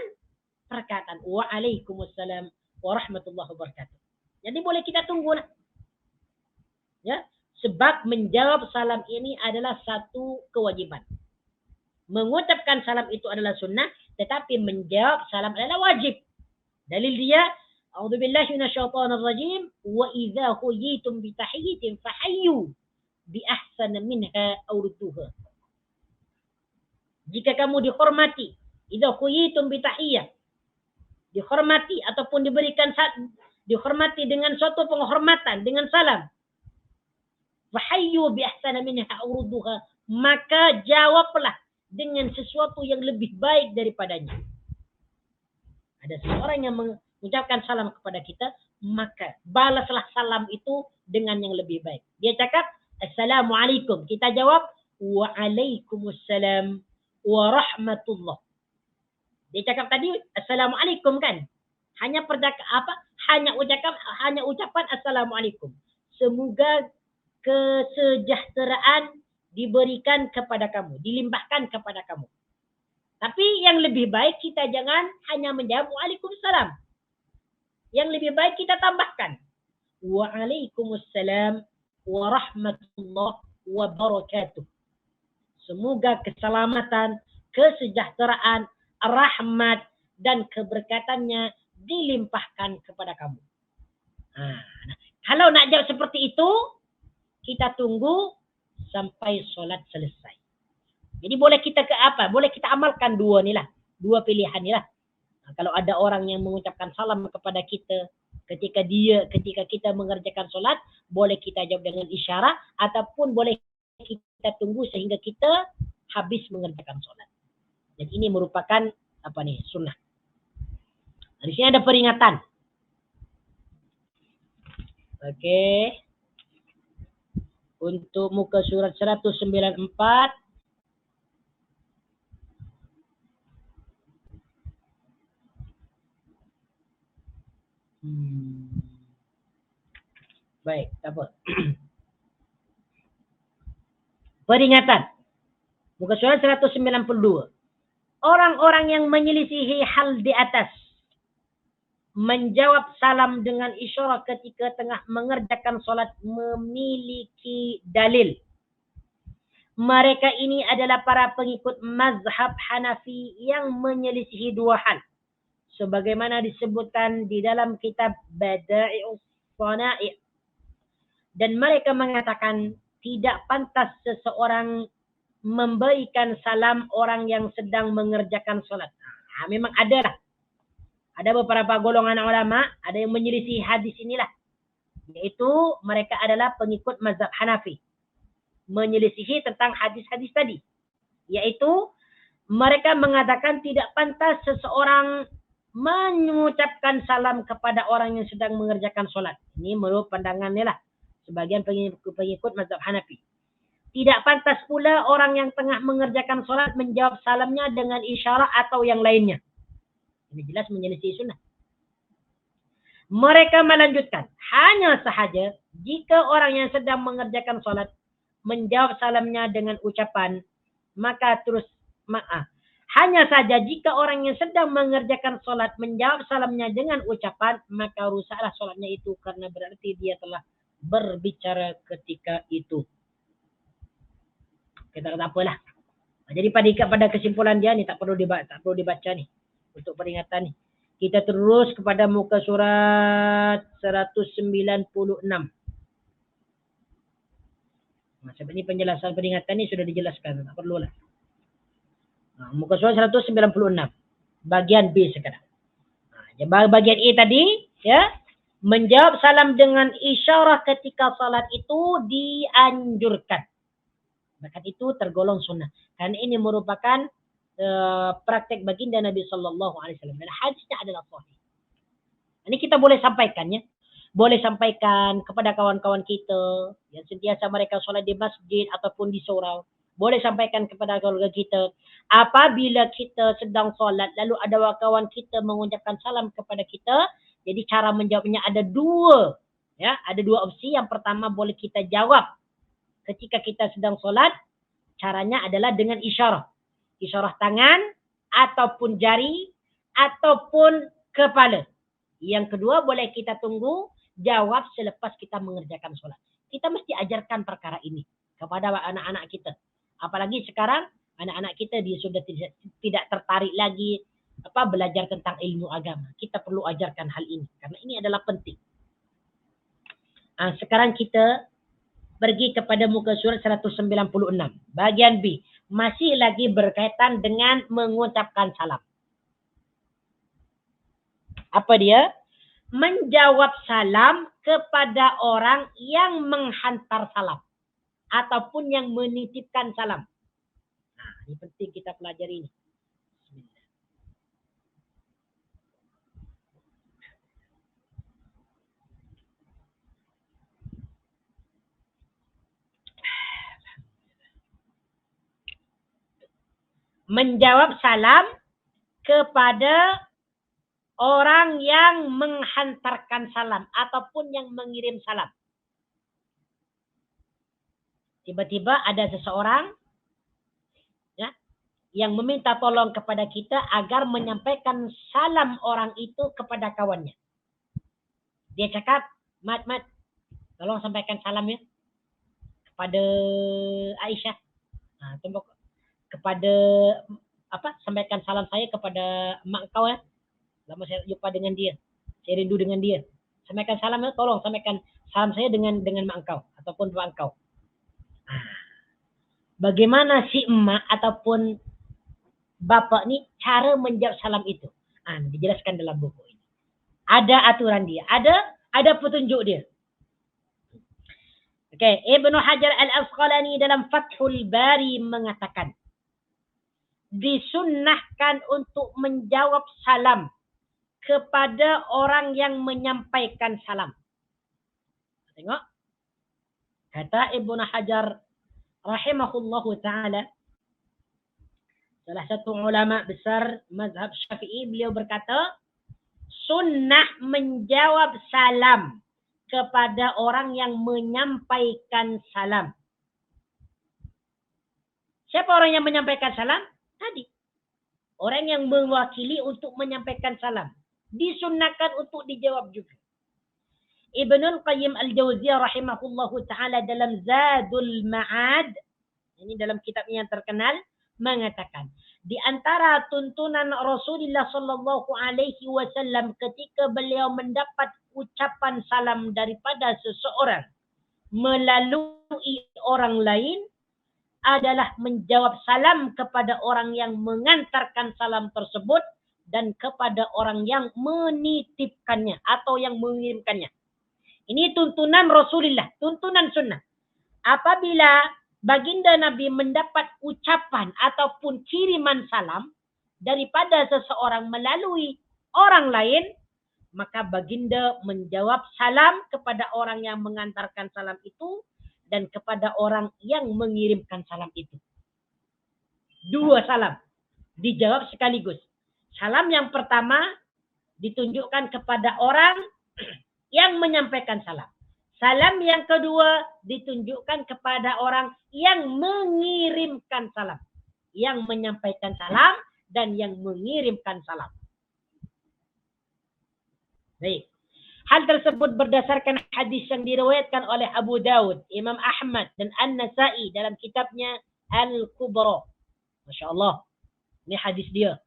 perkataan Waalaikumsalam warahmatullahi wabarakatuh. Jadi boleh kita tunggu lah. Ya, sebab menjawab salam ini adalah satu kewajiban. Mengucapkan salam itu adalah sunnah, tetapi menjawab salam adalah wajib. Dalil dia, A'udzubillahi minasyaitonirrajim, wa idza huyitum bi tahiyyatin fahayyu bi ahsana minha aw rudduha. Jika kamu dihormati, idza huyitum bi tahiyyah, dihormati ataupun dihormati dengan suatu penghormatan dengan salam, fahayyu bi ahsana minha aw rudduha, maka jawablah dengan sesuatu yang lebih baik daripadanya. Ada seseorang yang mengucapkan salam kepada kita, maka balaslah salam itu dengan yang lebih baik. Dia cakap, Assalamualaikum. Kita jawab, Waalaikumsalam warahmatullah. Dia cakap tadi, Assalamualaikum kan? Hanya ucapan Assalamualaikum. Semoga kesejahteraan diberikan kepada kamu, dilimpahkan kepada kamu. Tapi yang lebih baik kita jangan hanya menjawab Waalaikumsalam. Yang lebih baik kita tambahkan Waalaikumsalam warahmatullahi wabarakatuh. Semoga keselamatan, kesejahteraan, rahmat dan keberkatannya dilimpahkan kepada kamu. Nah, kalau nak jawab seperti itu, kita tunggu sampai solat selesai. Jadi boleh kita boleh kita amalkan dua pilihan ni lah. Nah, kalau ada orang yang mengucapkan salam kepada kita ketika kita mengerjakan solat, boleh kita jawab dengan isyarat ataupun boleh kita tunggu sehingga kita habis mengerjakan solat. Jadi ini merupakan sunnah. Di sini ada peringatan. Okey. Untuk muka surat 194. Baik, tak apa. Peringatan. Muka surat 192. Orang-orang yang menyelisihi hal di atas menjawab salam dengan isyarat ketika tengah mengerjakan solat memiliki dalil. Mereka ini adalah para pengikut mazhab Hanafi yang menyelisihi dua hal. Sebagaimana disebutkan di dalam kitab Bada'i'us Shana'i'. Dan mereka mengatakan tidak pantas seseorang memberikan salam orang yang sedang mengerjakan solat. Memang ada lah. Ada beberapa golongan ulama, ada yang menyelisih hadis inilah. Yaitu mereka adalah pengikut mazhab Hanafi. Menyelisihi tentang hadis-hadis tadi. Yaitu mereka mengatakan tidak pantas seseorang mengucapkan salam kepada orang yang sedang mengerjakan solat. Ini menurut pandangannya lah. Sebagian pengikut mazhab Hanafi. Tidak pantas pula orang yang tengah mengerjakan solat menjawab salamnya dengan isyarat atau yang lainnya. Ini jelas menyelisih sunnah. Mereka melanjutkan, hanya sahaja jika orang yang sedang mengerjakan solat menjawab salamnya dengan ucapan, hanya saja jika orang yang sedang mengerjakan solat menjawab salamnya dengan ucapan, maka rusaklah solatnya itu karena berarti dia telah berbicara ketika itu. Kita tak apalah. Jadi pada kesimpulan dia ni tak perlu dibaca ni. Untuk peringatan ni. Kita terus kepada muka surat 196. Sebab ni penjelasan peringatan ni sudah dijelaskan. Tak perlulah. Muka surat 196. Bagian B sekarang. Bagian A tadi. Ya. Menjawab salam dengan isyarah ketika salat itu dianjurkan. Bahkan itu tergolong sunnah. Karena ini merupakan praktek baginda Nabi Sallallahu Alaihi Wasallam. Dan hadisnya adalah sahih. Ini kita boleh sampaikan ya. Boleh sampaikan kepada kawan-kawan kita yang sentiasa mereka sholat di masjid ataupun di surau. Boleh sampaikan kepada keluarga kita. Apabila kita sedang sholat lalu ada kawan kita mengucapkan salam kepada kita. Jadi cara menjawabnya ada dua. Ya, ada dua opsi. Yang pertama boleh kita jawab ketika kita sedang sholat. Caranya adalah dengan isyarah. Isyarah tangan ataupun jari ataupun kepala. Yang kedua boleh kita tunggu jawab selepas kita mengerjakan sholat. Kita mesti ajarkan perkara ini kepada anak-anak kita. Apalagi sekarang anak-anak kita dia sudah tidak tertarik lagi belajar tentang ilmu agama. Kita perlu ajarkan hal ini karena ini adalah penting. Sekarang kita pergi kepada muka surat 196. Bagian B. Masih lagi berkaitan dengan mengucapkan salam. Apa dia? Menjawab salam kepada orang yang menghantar salam. Ataupun yang menitipkan salam. Nah, ini penting kita pelajari ini. Menjawab salam kepada orang yang menghantarkan salam ataupun yang mengirim salam. Tiba-tiba ada seseorang ya, yang meminta tolong kepada kita agar menyampaikan salam orang itu kepada kawannya. Dia cakap, Mat, tolong sampaikan salam ya kepada Aisyah. Kepada sampaikan salam saya kepada mak kau ya. Lama saya jumpa dengan dia. Saya rindu dengan dia. Sampaikan salam ya, tolong sampaikan salam saya dengan mak kau ataupun bapak kau. Bagaimana si emak ataupun bapak ni cara menjawab salam itu? Dijelaskan dalam buku ini. Ada aturan dia, ada petunjuk dia. Okey, Ibnu Hajar Al-Asqalani dalam Fathul Bari mengatakan disunnahkan untuk menjawab salam kepada orang yang menyampaikan salam. Tengok. Kata Ibnu Hajar rahimahullahu ta'ala, salah satu ulama besar mazhab Syafi'i, beliau berkata, sunnah menjawab salam kepada orang yang menyampaikan salam. Siapa orang yang menyampaikan salam? Tadi. Orang yang mewakili untuk menyampaikan salam. Disunnahkan untuk dijawab juga. Ibnul Qayyim Al-Jauziyah rahimahullahu ta'ala dalam Zadul Ma'ad, ini dalam kitabnya yang terkenal, mengatakan, di antara tuntunan Rasulullah sallallahu alaihi wasallam ketika beliau mendapat ucapan salam daripada seseorang melalui orang lain adalah menjawab salam kepada orang yang mengantarkan salam tersebut dan kepada orang yang menitipkannya atau yang mengirimkannya. Ini tuntunan Rasulullah, tuntunan sunnah. Apabila baginda Nabi mendapat ucapan ataupun kiriman salam daripada seseorang melalui orang lain, maka baginda menjawab salam kepada orang yang mengantarkan salam itu dan kepada orang yang mengirimkan salam itu. Dua salam dijawab sekaligus. Salam yang pertama ditunjukkan kepada orang yang menyampaikan salam. Salam yang kedua ditunjukkan kepada orang yang mengirimkan salam. Yang menyampaikan salam dan yang mengirimkan salam. Baik. Hal tersebut berdasarkan hadis yang diriwayatkan oleh Abu Dawud, Imam Ahmad dan An-Nasai dalam kitabnya Al-Kubra. Masya Allah. Ini hadis dia.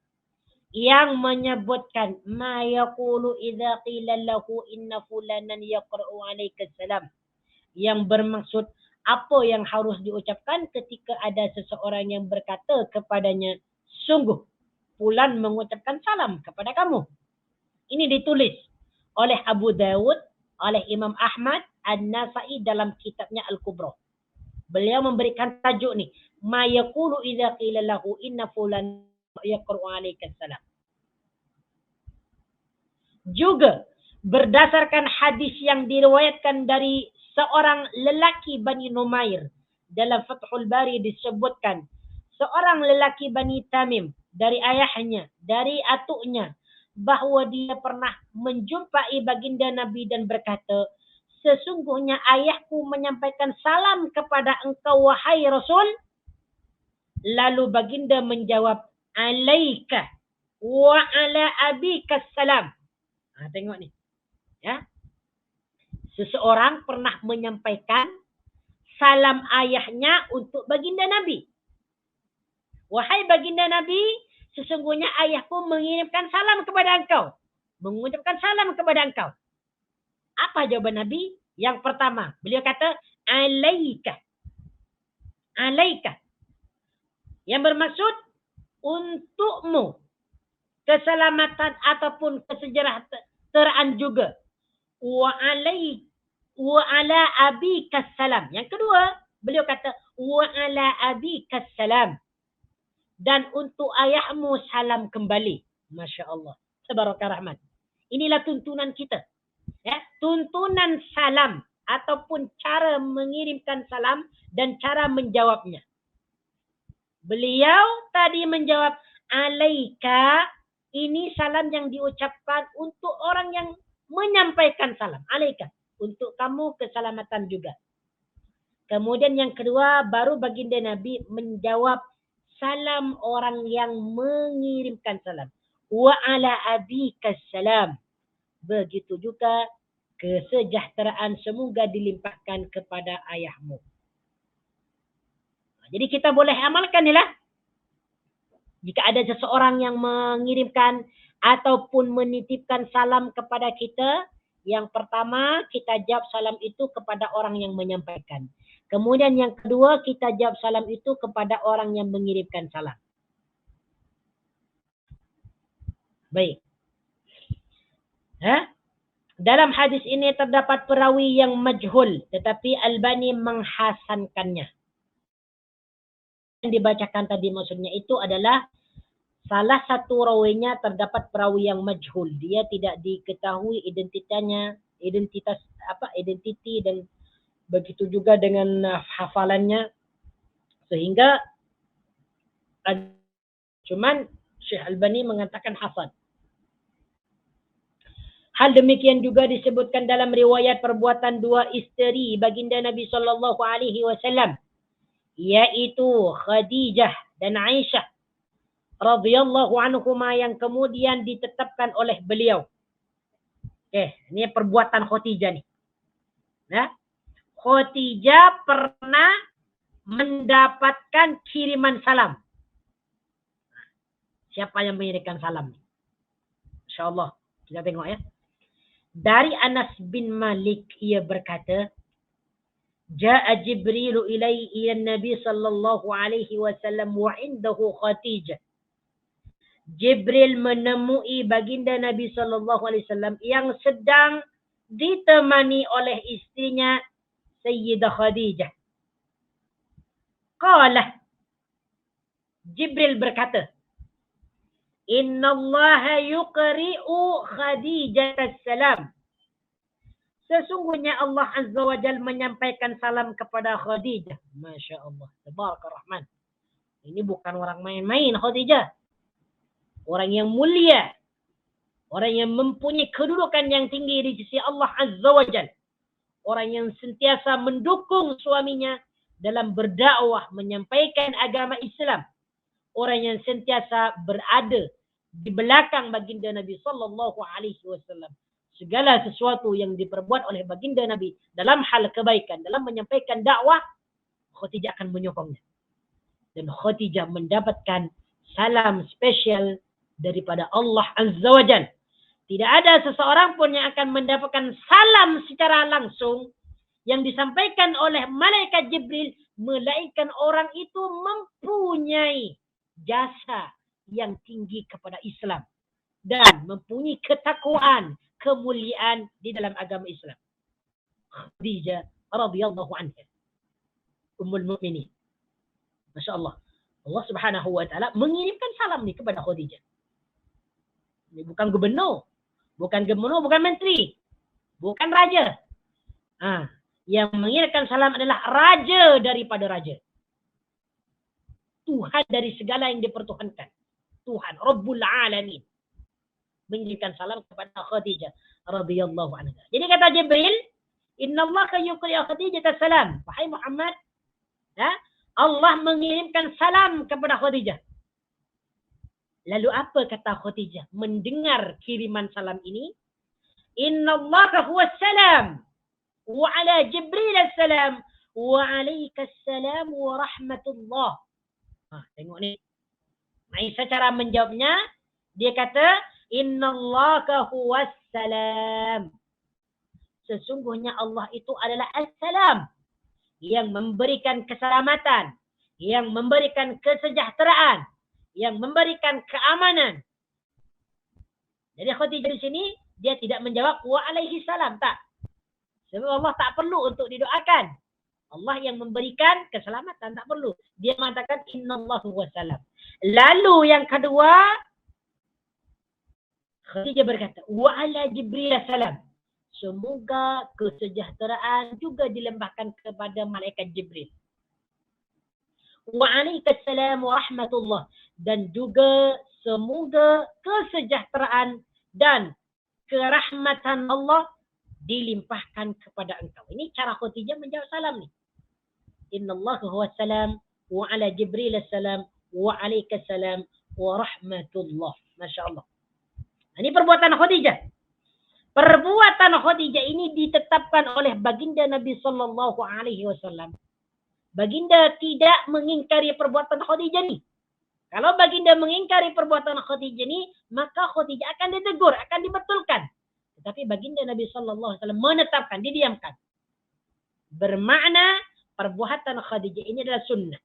Yang menyebutkan ma yaqulu idza qila lahu inna fulanan yaqra'u 'alaika salam. Yang bermaksud apa yang harus diucapkan ketika ada seseorang yang berkata kepadanya, sungguh fulan mengucapkan salam kepada kamu. Ini ditulis oleh Abu Dawud oleh Imam Ahmad An-Nasa'i dalam kitabnya Al-Kubra. Beliau memberikan tajuk ni, ma yaqulu idza qila lahu inna fulan yaqra'u 'alaika salam. Juga berdasarkan hadis yang diriwayatkan dari seorang lelaki Bani Numair, dalam Fathul Bari disebutkan seorang lelaki Bani Tamim dari ayahnya, dari atuknya, bahawa dia pernah menjumpai baginda Nabi dan berkata, sesungguhnya ayahku menyampaikan salam kepada engkau wahai Rasul. Lalu baginda menjawab, alaika wa ala abika salam. Tengok ni. Ya. Seseorang pernah menyampaikan salam ayahnya untuk baginda Nabi. Wahai baginda Nabi, sesungguhnya ayahku mengirimkan salam kepada engkau. Mengucapkan salam kepada engkau. Apa jawaban Nabi? Yang pertama, beliau kata, alaika. Alaika. Yang bermaksud, untukmu. Keselamatan ataupun kesejahteraan juga. Wa ala abika salam. Yang kedua, beliau kata, wa ala abika salam. Dan untuk ayahmu salam kembali. Masya Allah. Tabaraka Rahman. Inilah tuntunan kita. Ya, tuntunan salam ataupun cara mengirimkan salam dan cara menjawabnya. Beliau tadi menjawab alaika, ini salam yang diucapkan untuk orang yang menyampaikan salam. Alaika, untuk kamu keselamatan juga. Kemudian yang kedua, baru baginda Nabi menjawab salam orang yang mengirimkan salam. Wa ala abika salam. Begitu juga kesejahteraan semoga dilimpahkan kepada ayahmu. Jadi kita boleh amalkan ni lah. Jika ada seseorang yang mengirimkan ataupun menitipkan salam kepada kita, yang pertama kita jawab salam itu kepada orang yang menyampaikan. Kemudian yang kedua kita jawab salam itu kepada orang yang mengirimkan salam. Baik. Dalam hadis ini terdapat perawi yang majhul, tetapi Albani menghasankannya. Yang dibacakan tadi maksudnya itu adalah salah satu rawinya terdapat perawi yang majhul. Dia tidak diketahui identiti dan begitu juga dengan hafalannya, sehingga cuman Syekh Albani mengatakan hasan. Hal demikian juga disebutkan dalam riwayat perbuatan dua isteri baginda Nabi sallallahu alaihi wasallam, yaitu Khadijah dan Aisyah radhiyallahu anhuma, yang kemudian ditetapkan oleh beliau. Ini perbuatan Khadijah ni. Khadijah pernah mendapatkan kiriman salam. Siapa yang mengirimkan salam ni? Insya-Allah kita tengok ya. Dari Anas bin Malik, ia berkata, Ja'a Jibril ila Nabi sallallahu alaihi wasallam wa indahu Khadijah. Jibril menemui baginda Nabi sallallahu alaihi wasallam yang sedang ditemani oleh istrinya Sayyidah Khadijah. Qala, Jibril berkata, Inna Allah yuqri'u Khadijah as-salam. Sesungguhnya Allah Azza wa Jal menyampaikan salam kepada Khadijah. Masya Allah. Tabaraka Rahman. Ini bukan orang main-main Khadijah. Orang yang mulia. Orang yang mempunyai kedudukan yang tinggi di sisi Allah Azza wa Jal. Orang yang sentiasa mendukung suaminya dalam berdakwah, menyampaikan agama Islam. Orang yang sentiasa berada di belakang baginda Nabi sallallahu alaihi wasallam. Segala sesuatu yang diperbuat oleh baginda Nabi dalam hal kebaikan, dalam menyampaikan dakwah, Khadijah akan menyokongnya. Dan Khadijah mendapatkan salam spesial daripada Allah Azza wa Jalla. Tidak ada seseorang pun yang akan mendapatkan salam secara langsung yang disampaikan oleh malaikat Jibril, melainkan orang itu mempunyai jasa yang tinggi kepada Islam dan mempunyai ketakwaan, kemuliaan di dalam agama Islam. Khadijah radhiyallahu anha, Ummul Mukminin. Masya Allah. Allah Subhanahu wa taala mengirimkan salam nih kepada Khadijah. Ini bukan gubernur, bukan menteri, bukan raja. Yang mengirimkan salam adalah raja daripada raja. Tuhan dari segala yang dipertuhankan. Tuhan Rabbul Alamin mengirimkan salam kepada Khadijah radhiyallahu anha. Jadi kata Jibril, "Innallaha yuqri Khadijah salam." Wahai Muhammad, Allah mengirimkan salam kepada Khadijah. Lalu apa kata Khadijah mendengar kiriman salam ini? "Innallaha huwas salam wa ala Jibril salam wa alaikas salam wa rahmatullah." Tengok ni. Aisyah cara menjawabnya, dia kata, "Innallaha huwas salam." Sesungguhnya Allah itu adalah as-salam, yang memberikan keselamatan, yang memberikan kesejahteraan, yang memberikan keamanan. Jadi Khadijah di sini dia tidak menjawab wa alaihi salam, tak. Sebab Allah tak perlu untuk didoakan. Allah yang memberikan keselamatan, tak perlu. Dia mengatakan innallahu wassalam. Lalu yang kedua, Khadijah berkata, wa ala Jibril salam. Semoga kesejahteraan juga dilembahkan kepada malaikat Jibril. Wa alaikas salam wa rahmatullah. Dan juga semoga kesejahteraan dan kerahmatan Allah dilimpahkan kepada engkau. Ini cara Khadijah menjawab salam ni. Innallaha huwas salam wa ala Jibril salam wa alaikas salam wa rahmatullah. Masya Allah. Ini perbuatan Khadijah. Perbuatan Khadijah ini ditetapkan oleh baginda Nabi sallallahu alaihi wasallam. Baginda tidak mengingkari perbuatan Khadijah ni. Kalau baginda mengingkari perbuatan Khadijah ni, maka Khadijah akan ditegur, akan dibetulkan. Tetapi baginda Nabi sallallahu alaihi wasallam menetapkan, didiamkan. Bermakna perbuatan Khadijah ini adalah sunnah.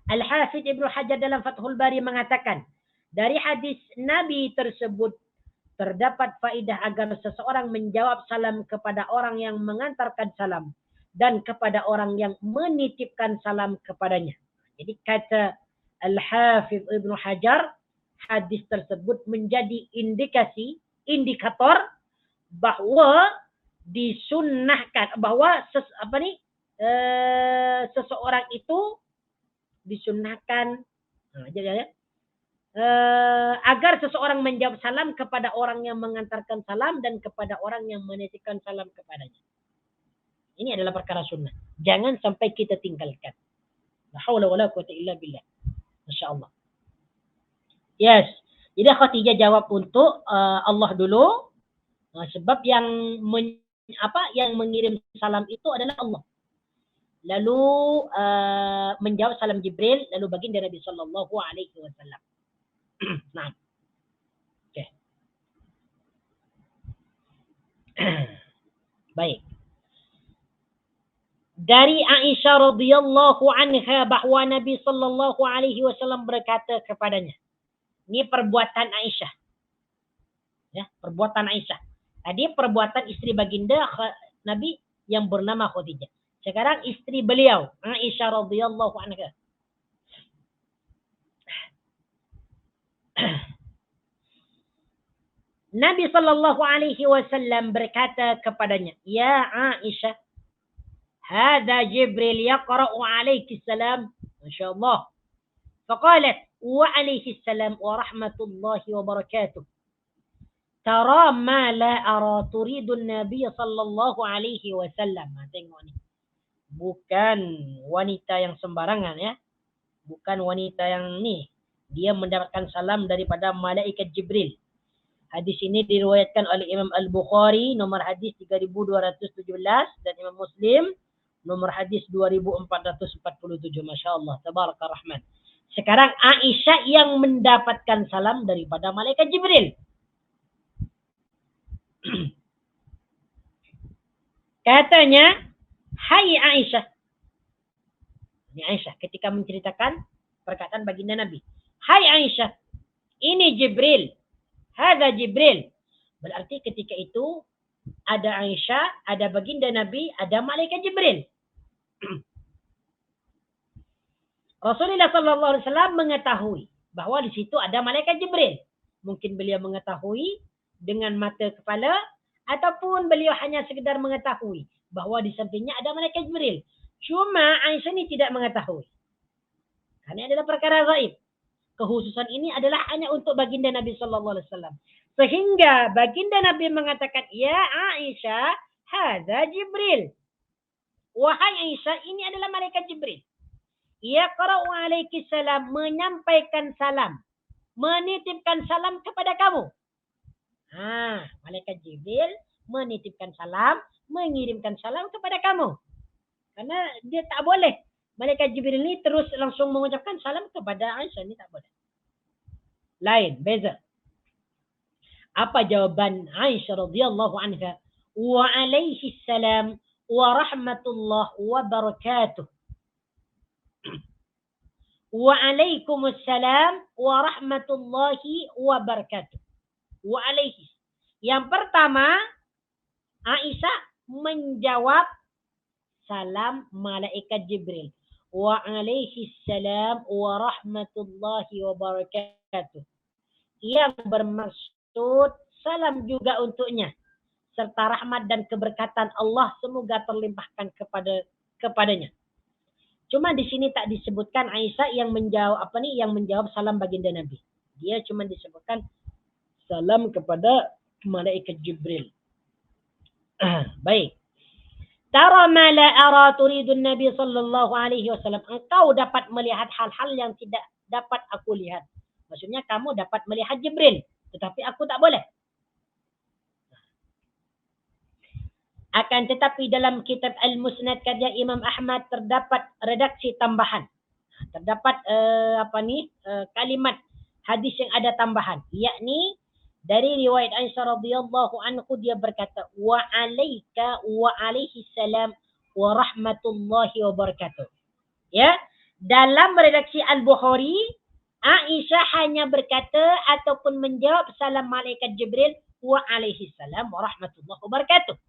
Al-Hafidh Ibnu Hajar dalam Fathul Bari mengatakan, dari hadis Nabi tersebut terdapat faedah agar seseorang menjawab salam kepada orang yang mengantarkan salam dan kepada orang yang menitipkan salam kepadanya. Jadi kata Al-Hafidh Ibnu Hajar, hadis tersebut menjadi indikator bahwa disunnahkan, bahwa seseorang itu disunnahkan agar seseorang menjawab salam kepada orang yang mengantarkan salam dan kepada orang yang menitipkan salam kepadanya. Ini adalah perkara sunnah. Jangan sampai kita tinggalkan. La haula wala quwwata illa billah. Masya-Allah. Yes. Jadi Khadijah jawab untuk Allah dulu. Sebab yang mengirim salam itu adalah Allah. Lalu menjawab salam Jibril, lalu baginda Nabi sallallahu alaihi wasallam. Nah. Okay. Baik. Dari Aisyah radhiyallahu anha bahwa Nabi sallallahu alaihi wasallam berkata kepadanya. Ini perbuatan Aisyah. Ya, perbuatan Aisyah. Tadi perbuatan istri baginda Nabi yang bernama Khadijah. Sekarang istri beliau, Aisyah radhiyallahu anha. Nabi sallallahu alaihi wasallam berkata kepadanya, "Ya Aisyah, hadza Jibril yaqra'u alaiki salam." Masyaallah. Faqalat, "Wa alaihi salam wa rahmatullahi wa barakatuh." Tara ma la ara turidu an-nabiy sallallahu alaihi wasallam. Tengok ni. Bukan wanita yang sembarangan ya. Bukan wanita yang ni. Dia mendapatkan salam daripada malaikat Jibril. Hadis ini diriwayatkan oleh Imam Al-Bukhari nomor hadis 3217 dan Imam Muslim nomor hadis 2447. Masya-Allah, tabaraka rahman. Sekarang Aisyah yang mendapatkan salam daripada malaikat Jibril. Katanya, "Hai Aisyah." Ini Aisyah ketika menceritakan perkataan baginda Nabi. "Hai Aisyah, ini Jibril. Hadza Jibril. Berarti ketika itu ada Aisyah, ada baginda Nabi, ada malaikat Jibril. Rasulullah sallallahu alaihi wasallam mengetahui bahwa di situ ada malaikat Jibril. Mungkin beliau mengetahui dengan mata kepala ataupun beliau hanya sekedar mengetahui bahwa di sampingnya ada malaikat Jibril. Cuma Aisyah ini tidak mengetahui. Karena adalah perkara gaib. Kekhususan ini adalah hanya untuk baginda Nabi sallallahu alaihi wasallam. Sehingga baginda Nabi mengatakan, "Ya Aisyah, hadza Jibril." Wahai Aisyah, ini adalah malaikat Jibril. Yaqra'u alaiki salam, menyampaikan salam, menitipkan salam kepada kamu. Malaikat Jibril menitipkan salam, mengirimkan salam kepada kamu. Karena dia tak boleh. Malaikat Jibril ini terus langsung mengucapkan salam kepada Aisyah, ini tak boleh. Lain, beza. Apa jawaban Aisyah radhiyallahu anha? Wa alaihi salam wa rahmatullah wa barakatuh. Wa alaikumussalam wa rahmatullahi wa barakatuh. Wa alaihi. Yang pertama, Aisyah menjawab salam malaikat Jibril. Wa alaihi salam wa rahmatullahi wa barakatuh. Yang bermaksud salam juga untuknya. Serta rahmat dan keberkatan Allah semoga terlimpahkan kepadanya. Cuma di sini tak disebutkan Aisyah yang menjawab yang menjawab salam baginda Nabi. Dia cuma disebutkan salam kepada malaikat Jibril. Baik. Tara ma la ara turidu Nabi sallallahu alaihi wasallam. Engkau dapat melihat hal-hal yang tidak dapat aku lihat. Maksudnya kamu dapat melihat Jibril, tetapi aku tak boleh. Akan tetapi dalam kitab Al-Musnad karya Imam Ahmad terdapat redaksi tambahan. Terdapat kalimat hadis yang ada tambahan, yakni dari riwayat Aisyah radhiyallahu anhu dia berkata wa alaika wa alaihi salam wa rahmatullahi wa barakatuh. Ya, dalam redaksi Al-Bukhari Aisyah hanya berkata ataupun menjawab salam malaikat Jibril wa alaihi salam wa rahmatullahi wa barakatuh.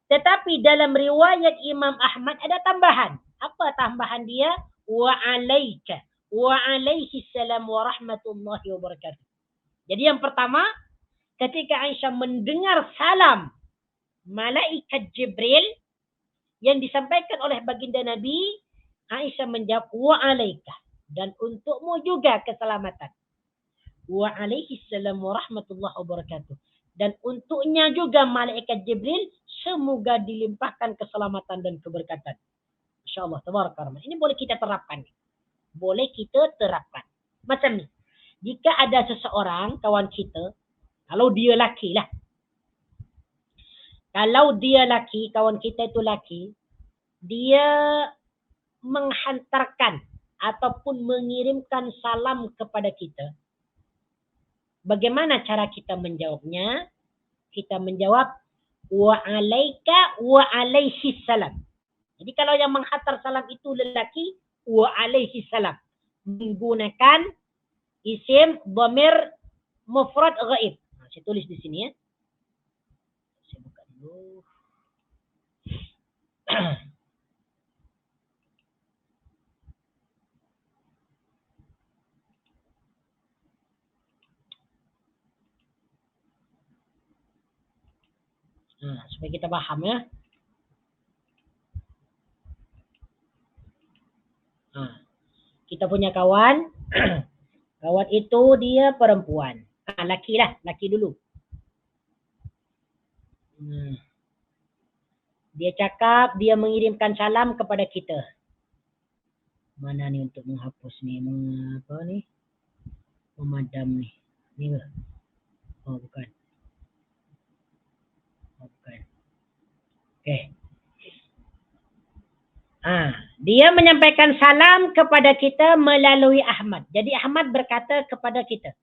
Tetapi dalam riwayat Imam Ahmad ada tambahan. Apa tambahan dia? Wa alaika wa alaihi salam wa rahmatullahi wa barakatuh. Jadi yang pertama, ketika Aisyah mendengar salam malaikat Jibril yang disampaikan oleh baginda Nabi, Aisyah menjawab wa alaika, dan untukmu juga keselamatan. Wa alaihi salam wa rahmatullahi wa barakatuh. Dan untuknya juga malaikat Jibril semoga dilimpahkan keselamatan dan keberkatan. InsyaAllah. Tabarakallah. Ini boleh kita terapkan. Boleh kita terapkan. Macam ni. Jika ada seseorang, kawan kita, kalau dia laki lah. Kalau dia laki, kawan kita itu laki, dia menghantarkan ataupun mengirimkan salam kepada kita. Bagaimana cara kita menjawabnya? Kita menjawab wa alaika wa alaihi salam. Jadi kalau yang menghantar salam itu lelaki, wa alaihi salam. Menggunakan isim dhamir mufrad ghaib. Saya tulis di sini ya. Saya buka dulu. Supaya kita paham ya. Kita punya kawan. Kawan itu dia perempuan. Laki lah. Laki dulu. Dia cakap, dia mengirimkan salam kepada kita. Mana ni untuk menghapus ni? Apa ni? Memadam ni. Ni ke? Oh, bukan. Bukan. Okey. Dia menyampaikan salam kepada kita melalui Ahmad. Jadi Ahmad berkata kepada kita.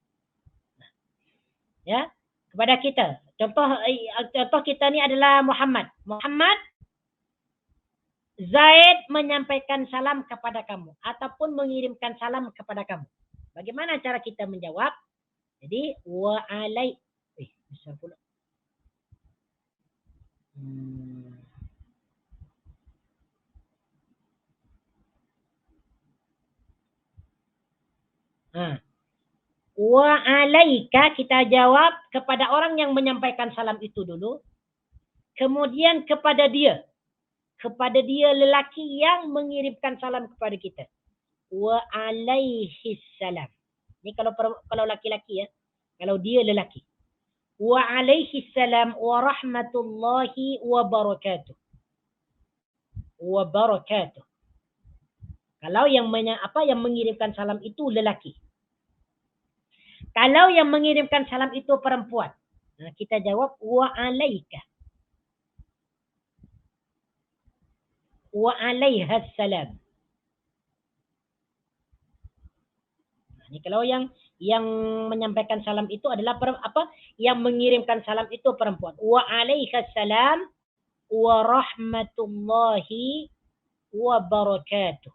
Ya, kepada kita. Contoh kita ni adalah Muhammad. Muhammad, Zaid menyampaikan salam kepada kamu ataupun mengirimkan salam kepada kamu. Bagaimana cara kita menjawab? Jadi wa alai. Bisa pula. Hmm. Ha. Wa alaika, kita jawab kepada orang yang menyampaikan salam itu dulu. Kemudian kepada dia. Kepada dia lelaki yang mengirimkan salam kepada kita. Wa alaihi salam. Ini kalau laki-laki ya. Kalau dia lelaki. Wa alaihi salam wa rahmatullahi wa barakatuh. Wa barakatuh. Kalau yang mengirimkan salam itu lelaki. Kalau yang mengirimkan salam itu perempuan, kita jawab wa alaika. Wa alaiha salam. Ini kalau yang menyampaikan salam itu adalah yang mengirimkan salam itu perempuan. Wa alaiha salam wa rahmatullahi wa barakatuh.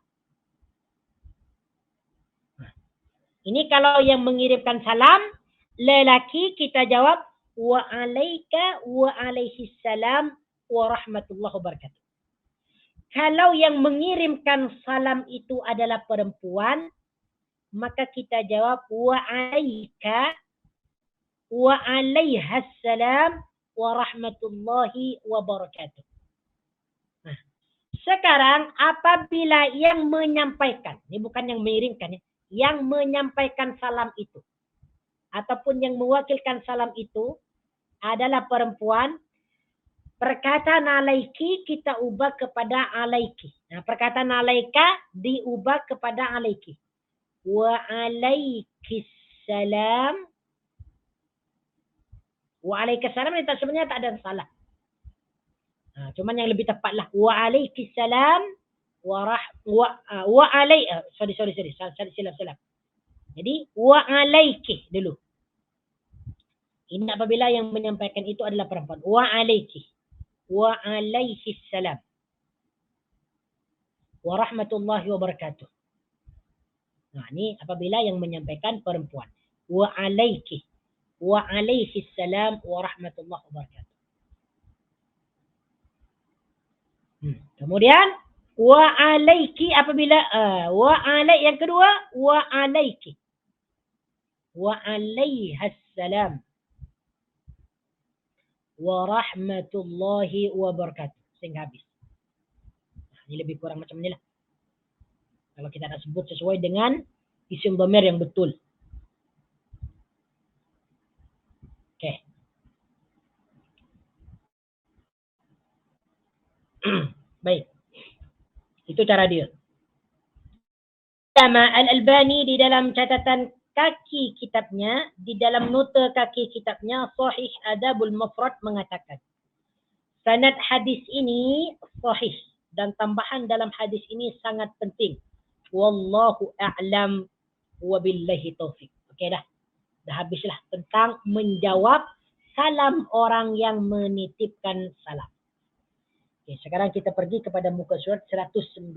Ini kalau yang mengirimkan salam lelaki, kita jawab wa alaika wa alaihi salam wa rahmatullahi wa barakatuh. Kalau yang mengirimkan salam itu adalah perempuan, maka kita jawab wa alaika wa alaiha salam wa rahmatullahi wa barakatuh. Nah, sekarang apabila yang menyampaikan, ini bukan yang mengirimkan ya, yang menyampaikan salam itu ataupun yang mewakilkan salam itu adalah perempuan, perkataan alaiki kita ubah kepada alaiki. Nah, perkataan alaika diubah kepada alaiki. Wa alaikis salam. Wa alaikis salam ini sebenarnya tak ada salah. Nah, cuman yang lebih tepatlah wa alaikis salam silap. Jadi wa alaiki dulu. Ini apabila yang menyampaikan itu adalah perempuan. Wa alaiki. Wa alaihi salam wa rahmatullahi wa barakatuh. Nah, ini apabila yang menyampaikan perempuan. Wa alaiki wa alaihi salam wa rahmatullahi wa barakatuh. Kemudian wa alaiki apabila wa alai yang kedua wa alaiki wa alaiha salam wa rahmatullahi wa barakatuh. Sehingga habis. Ini lebih kurang macam inilah. Kalau kita nak sebut sesuai dengan isim dhamir yang betul. Okey. Baik. Itu cara dia. Sama Al-Albani di dalam catatan kaki kitabnya, di dalam nota kaki kitabnya Sahih Adabul Mufrad mengatakan sanad hadis ini sahih dan tambahan dalam hadis ini sangat penting. Wallahu a'lam wa billahi taufik. Okey dah. Dah habislah tentang menjawab salam orang yang menitipkan salam. Okay, sekarang kita pergi kepada muka surat 199.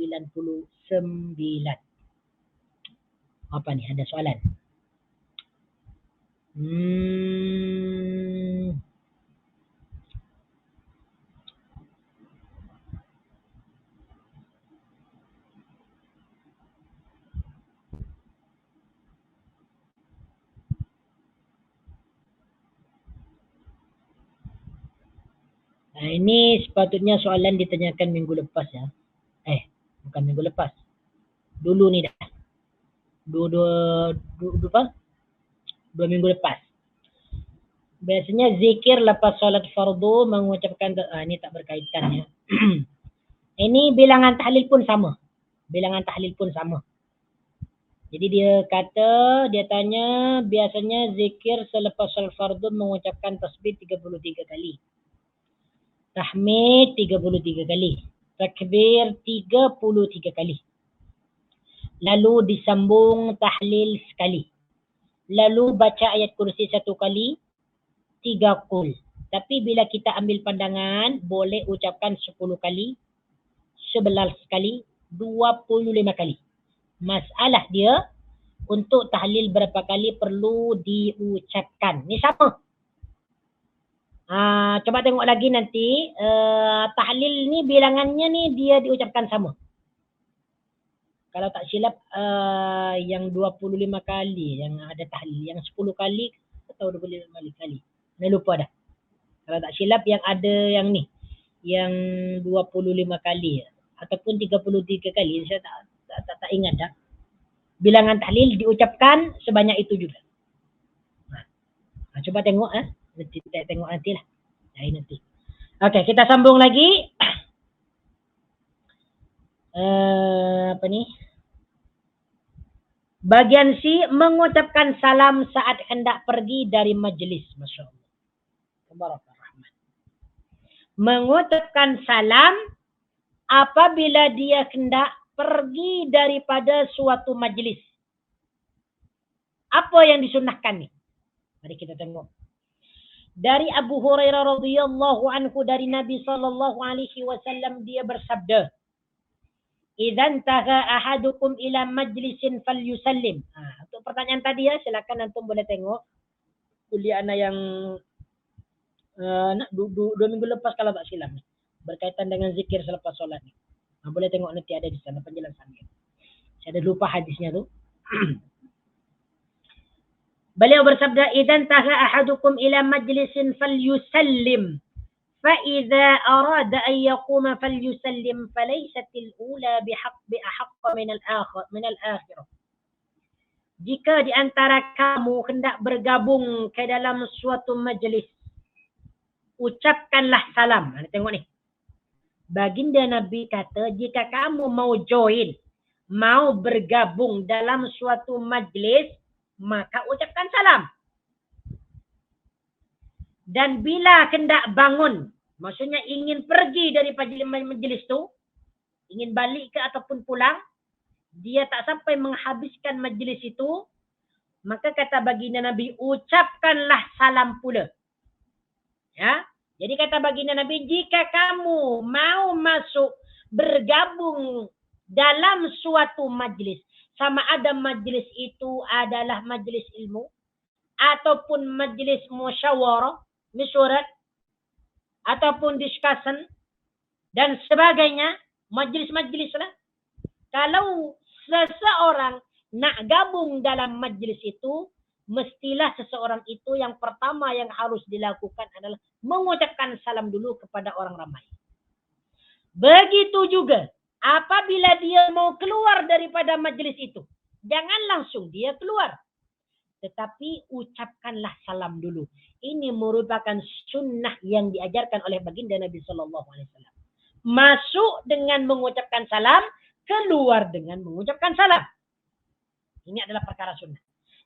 Apa ni? Ada soalan? Nah, ini sepatutnya soalan ditanyakan minggu lepas ya. Bukan minggu lepas. Dulu ni dah. Dua minggu lepas. Biasanya zikir lepas solat fardu mengucapkan ini tak berkaitan ya. Ini bilangan tahlil pun sama. Jadi dia tanya biasanya zikir selepas solat fardu mengucapkan tasbih 33 kali. Tahmid 33 kali. Takbir 33 kali. Lalu disambung tahlil sekali. Lalu baca ayat kursi 1 kali, 3 qul. Tapi bila kita ambil pandangan, boleh ucapkan 10 kali, 11 kali, 25 kali. Masalah dia, untuk tahlil berapa kali perlu diucapkan. Ini sama. Coba tengok lagi nanti. Tahlil ni bilangannya ni dia diucapkan sama. Kalau tak silap yang 25 kali yang ada tahlil. Yang 10 kali atau 25 kali. Saya lupa dah. Kalau tak silap yang ada yang ni. Yang 25 kali. Ataupun 33 kali. Saya tak ingat dah. Bilangan tahlil diucapkan sebanyak itu juga. Coba tengok. Nanti kita tengok nantilah. Nanti. Okey, kita sambung lagi. Apa ni? Bagian C, mengucapkan salam saat hendak pergi dari majlis. Masya Allah. Tabarakallah. Mengucapkan salam apabila dia hendak pergi daripada suatu majlis. Apa yang disunnahkan ni? Mari kita tengok. Dari Abu Hurairah radhiyallahu anhu dari Nabi sallallahu alaihi wasallam dia bersabda, "Idzan taha ahadukum ila majlisin falyusallim." Untuk pertanyaan tadi ya, silakan antum boleh tengok kuliah ana yang 2 minggu lepas kalau tak silap ni. Berkaitan dengan zikir selepas solat ni. Boleh tengok nanti ada di sana penjelasannya. Saya dah lupa hadisnya tu. Beliau bersabda, "Idzan taha ahadukum ila majlisin falyusallim. Fa idza arada an yaquma falyusallim falaysatil ula bihaqq min al-akhirah." Jika di antara kamu hendak bergabung ke dalam suatu majlis, ucapkanlah salam. Tengok ni. Baginda Nabi kata, jika kamu mau join, mau bergabung dalam suatu majlis, maka ucapkan salam. Dan bila hendak bangun, maksudnya ingin pergi dari majlis tu, ingin balik ke ataupun pulang, dia tak sampai menghabiskan majlis itu, maka kata baginda Nabi, ucapkanlah salam pula. Ya. Jadi kata baginda Nabi, jika kamu mau masuk bergabung dalam suatu majlis, sama ada majlis itu adalah majlis ilmu ataupun majlis musyawarah, mesyuarat ataupun discussion dan sebagainya, majlis-majlis lah. Kalau seseorang nak gabung dalam majlis itu, mestilah seseorang itu yang pertama yang harus dilakukan adalah mengucapkan salam dulu kepada orang ramai. Begitu juga apabila dia mau keluar daripada majlis itu, jangan langsung dia keluar. Tetapi ucapkanlah salam dulu. Ini merupakan sunnah yang diajarkan oleh baginda Nabi sallallahu alaihi wasallam. Masuk dengan mengucapkan salam, keluar dengan mengucapkan salam. Ini adalah perkara sunnah.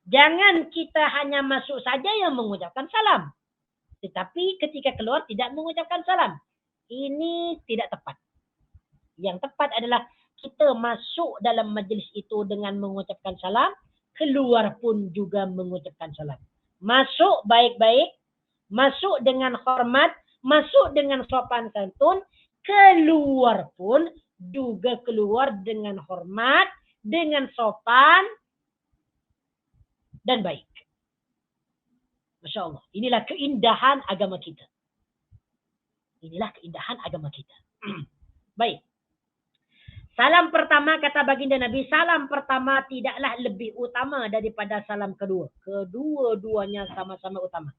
Jangan kita hanya masuk saja yang mengucapkan salam. Tetapi ketika keluar tidak mengucapkan salam. Ini tidak tepat. Yang tepat adalah kita masuk dalam majlis itu dengan mengucapkan salam. Keluar pun juga mengucapkan salam. Masuk baik-baik. Masuk dengan hormat. Masuk dengan sopan santun. Keluar pun juga keluar dengan hormat. Dengan sopan. Dan baik. Masya Allah. Inilah keindahan agama kita. Inilah keindahan agama kita. Baik. Salam pertama kata baginda Nabi, salam pertama tidaklah lebih utama daripada salam kedua. Kedua-duanya sama-sama utama.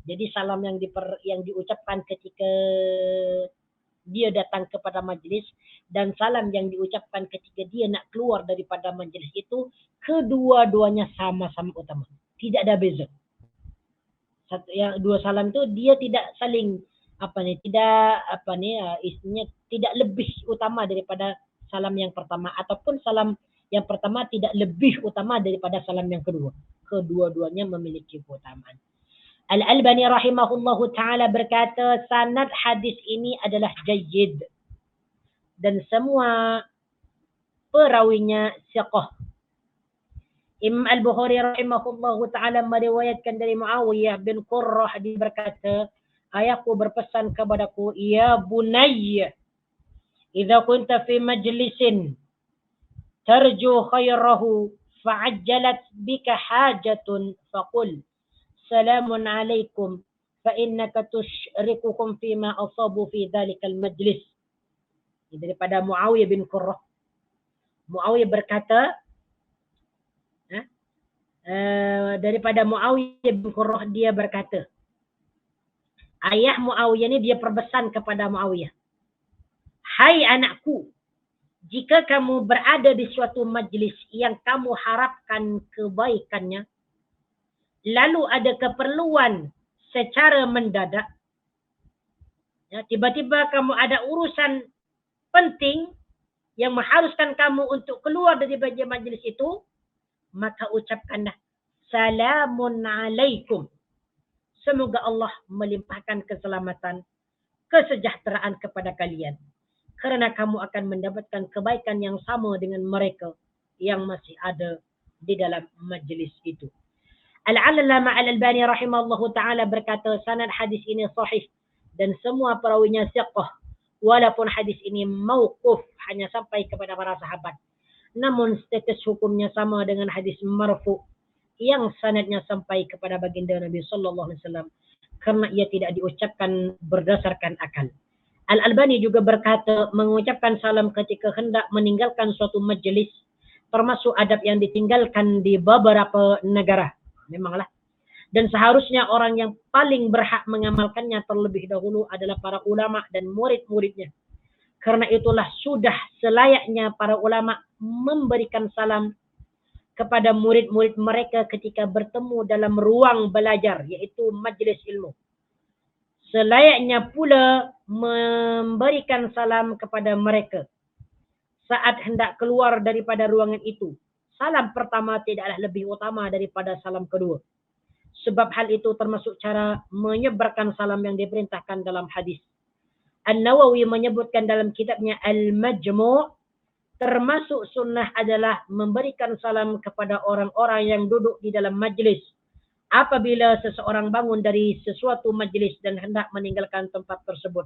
Jadi salam yang diucapkan ketika dia datang kepada majlis dan salam yang diucapkan ketika dia nak keluar daripada majlis itu, kedua-duanya sama-sama utama. Tidak ada beza. Dua salam tu dia tidak saling istilahnya tidak lebih utama daripada salam yang pertama ataupun salam yang pertama tidak lebih utama daripada salam yang kedua. Kedua-duanya memiliki keutamaan. Al-Albani rahimahullahu ta'ala berkata, sanad hadis ini adalah jayyid. Dan semua perawinya siqah. Imam Al-Bukhari rahimahullahu ta'ala meriwayatkan dari Muawiyah bin Qurrah, dia berkata, ayahku berpesan kepadaku, ya bunayya, idza kunta fi majlisin tarju khairahu fa'ajjalat bika hajatun faqul salamun alaikum فإنك تشرككم فيما أصابوا في ذلك المجلس. Daripada Muawiyah bin Qurrah. Muawiyah berkata, daripada Muawiyah bin Qurrah, dia berkata, ayah Muawiyah ni dia perbesan kepada Muawiyah, hai anakku, jika kamu berada di suatu majlis yang kamu harapkan kebaikannya, lalu ada keperluan secara mendadak, tiba-tiba kamu ada urusan penting yang mengharuskan kamu untuk keluar dari majlis itu, maka ucapkanlah salamun alaikum. Semoga Allah melimpahkan keselamatan, kesejahteraan kepada kalian. Kerana kamu akan mendapatkan kebaikan yang sama dengan mereka yang masih ada di dalam majlis itu. Al-Allamah Al-Albani rahimahullahu ta'ala berkata, sanad hadis ini sahih dan semua perawinya thiqah. Walaupun hadis ini mauquf, hanya sampai kepada para sahabat. Namun status hukumnya sama dengan hadis marfu yang sanadnya sampai kepada baginda Nabi sallallahu alaihi wasallam, karena ia tidak diucapkan berdasarkan akal. Al-Albani juga berkata, mengucapkan salam ketika hendak meninggalkan suatu majlis termasuk adab yang ditinggalkan di beberapa negara. Memanglah. Dan seharusnya orang yang paling berhak mengamalkannya terlebih dahulu adalah para ulama dan murid-muridnya. Karena itulah sudah selayaknya para ulama memberikan salam kepada murid-murid mereka ketika bertemu dalam ruang belajar, yaitu majlis ilmu. Selayaknya pula memberikan salam kepada mereka saat hendak keluar daripada ruangan itu. Salam pertama tidaklah lebih utama daripada salam kedua. Sebab hal itu termasuk cara menyebarkan salam yang diperintahkan dalam hadis. An-Nawawi menyebutkan dalam kitabnya Al-Majmu', termasuk sunnah adalah memberikan salam kepada orang-orang yang duduk di dalam majlis apabila seseorang bangun dari sesuatu majlis dan hendak meninggalkan tempat tersebut.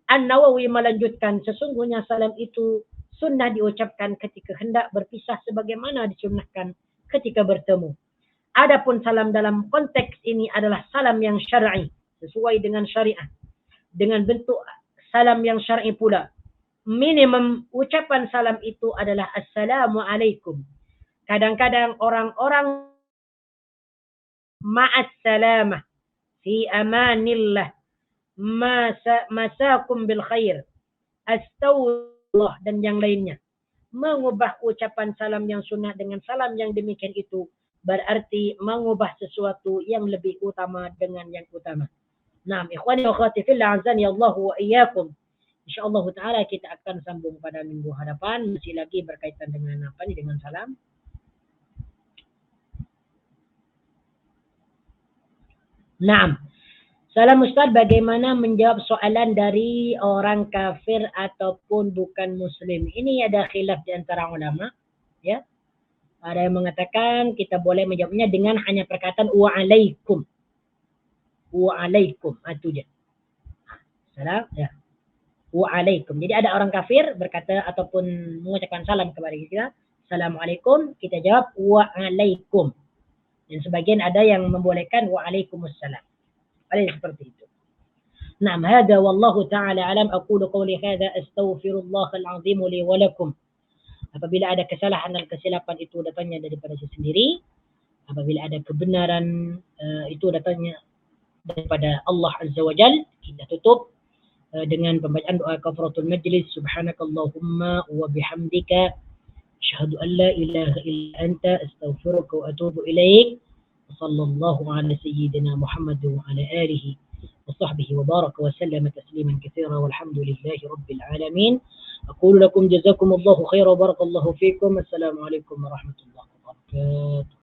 An-Nawawi melanjutkan, sesungguhnya salam itu sunnah diucapkan ketika hendak berpisah sebagaimana disunnahkan ketika bertemu. Adapun salam dalam konteks ini adalah salam yang syar'i, sesuai dengan syariat, dengan bentuk salam yang syar'i pula. Minimum ucapan salam itu adalah Assalamualaikum. Kadang-kadang orang-orang ma'assalamah, fi amanillah, masakum bil khair, astagfirullah, dan yang lainnya. Mengubah ucapan salam yang sunnah dengan salam yang demikian itu berarti mengubah sesuatu yang lebih utama dengan yang utama. Naam, ikhwani wa akhwati fillah, azani Allah wa iyyakum. Insyaallah taala kita akan sambung pada minggu hadapan, masih lagi berkaitan dengan apa ni, dengan salam. Naam. Salam Ustaz, bagaimana menjawab soalan dari orang kafir ataupun bukan muslim? Ini ada khilaf di antara ulama, ya. Ada yang mengatakan kita boleh menjawabnya dengan hanya perkataan wa'alaikum. Wa'alaikum, itu je. Salam, ya. Wa'alaikum. Jadi ada orang kafir berkata ataupun mengucapkan salam kepada kita, Assalamualaikum, kita jawab wa'alaikum. Dan sebagian ada yang membolehkan wa'alaikumussalam. Ada seperti itu. Naam, hada wallahu ta'ala alam, aqulu qawli hadha astaghfirullahal azim li wa lakum. Apabila ada kesalahan dan kesilapan itu datangnya daripada saya sendiri. Apabila ada kebenaran itu datangnya daripada Allah Azza wa Jal. Kita tutup dengan pembacaan doa kafaratul majlis. Subhanakallahumma wa bihamdika, asyhadu an la ilaha illa anta, astaghfiruka wa atubu ilaik. Sallallahu ala sayyidina Muhammad wa ala alihi wa sahbihi wa baraka wa sallama tasliman katsira walhamdulillahi rabbil alamin. أقول لكم جزاكم الله خيرا وبارك الله فيكم. السلام عليكم ورحمة الله وبركاته.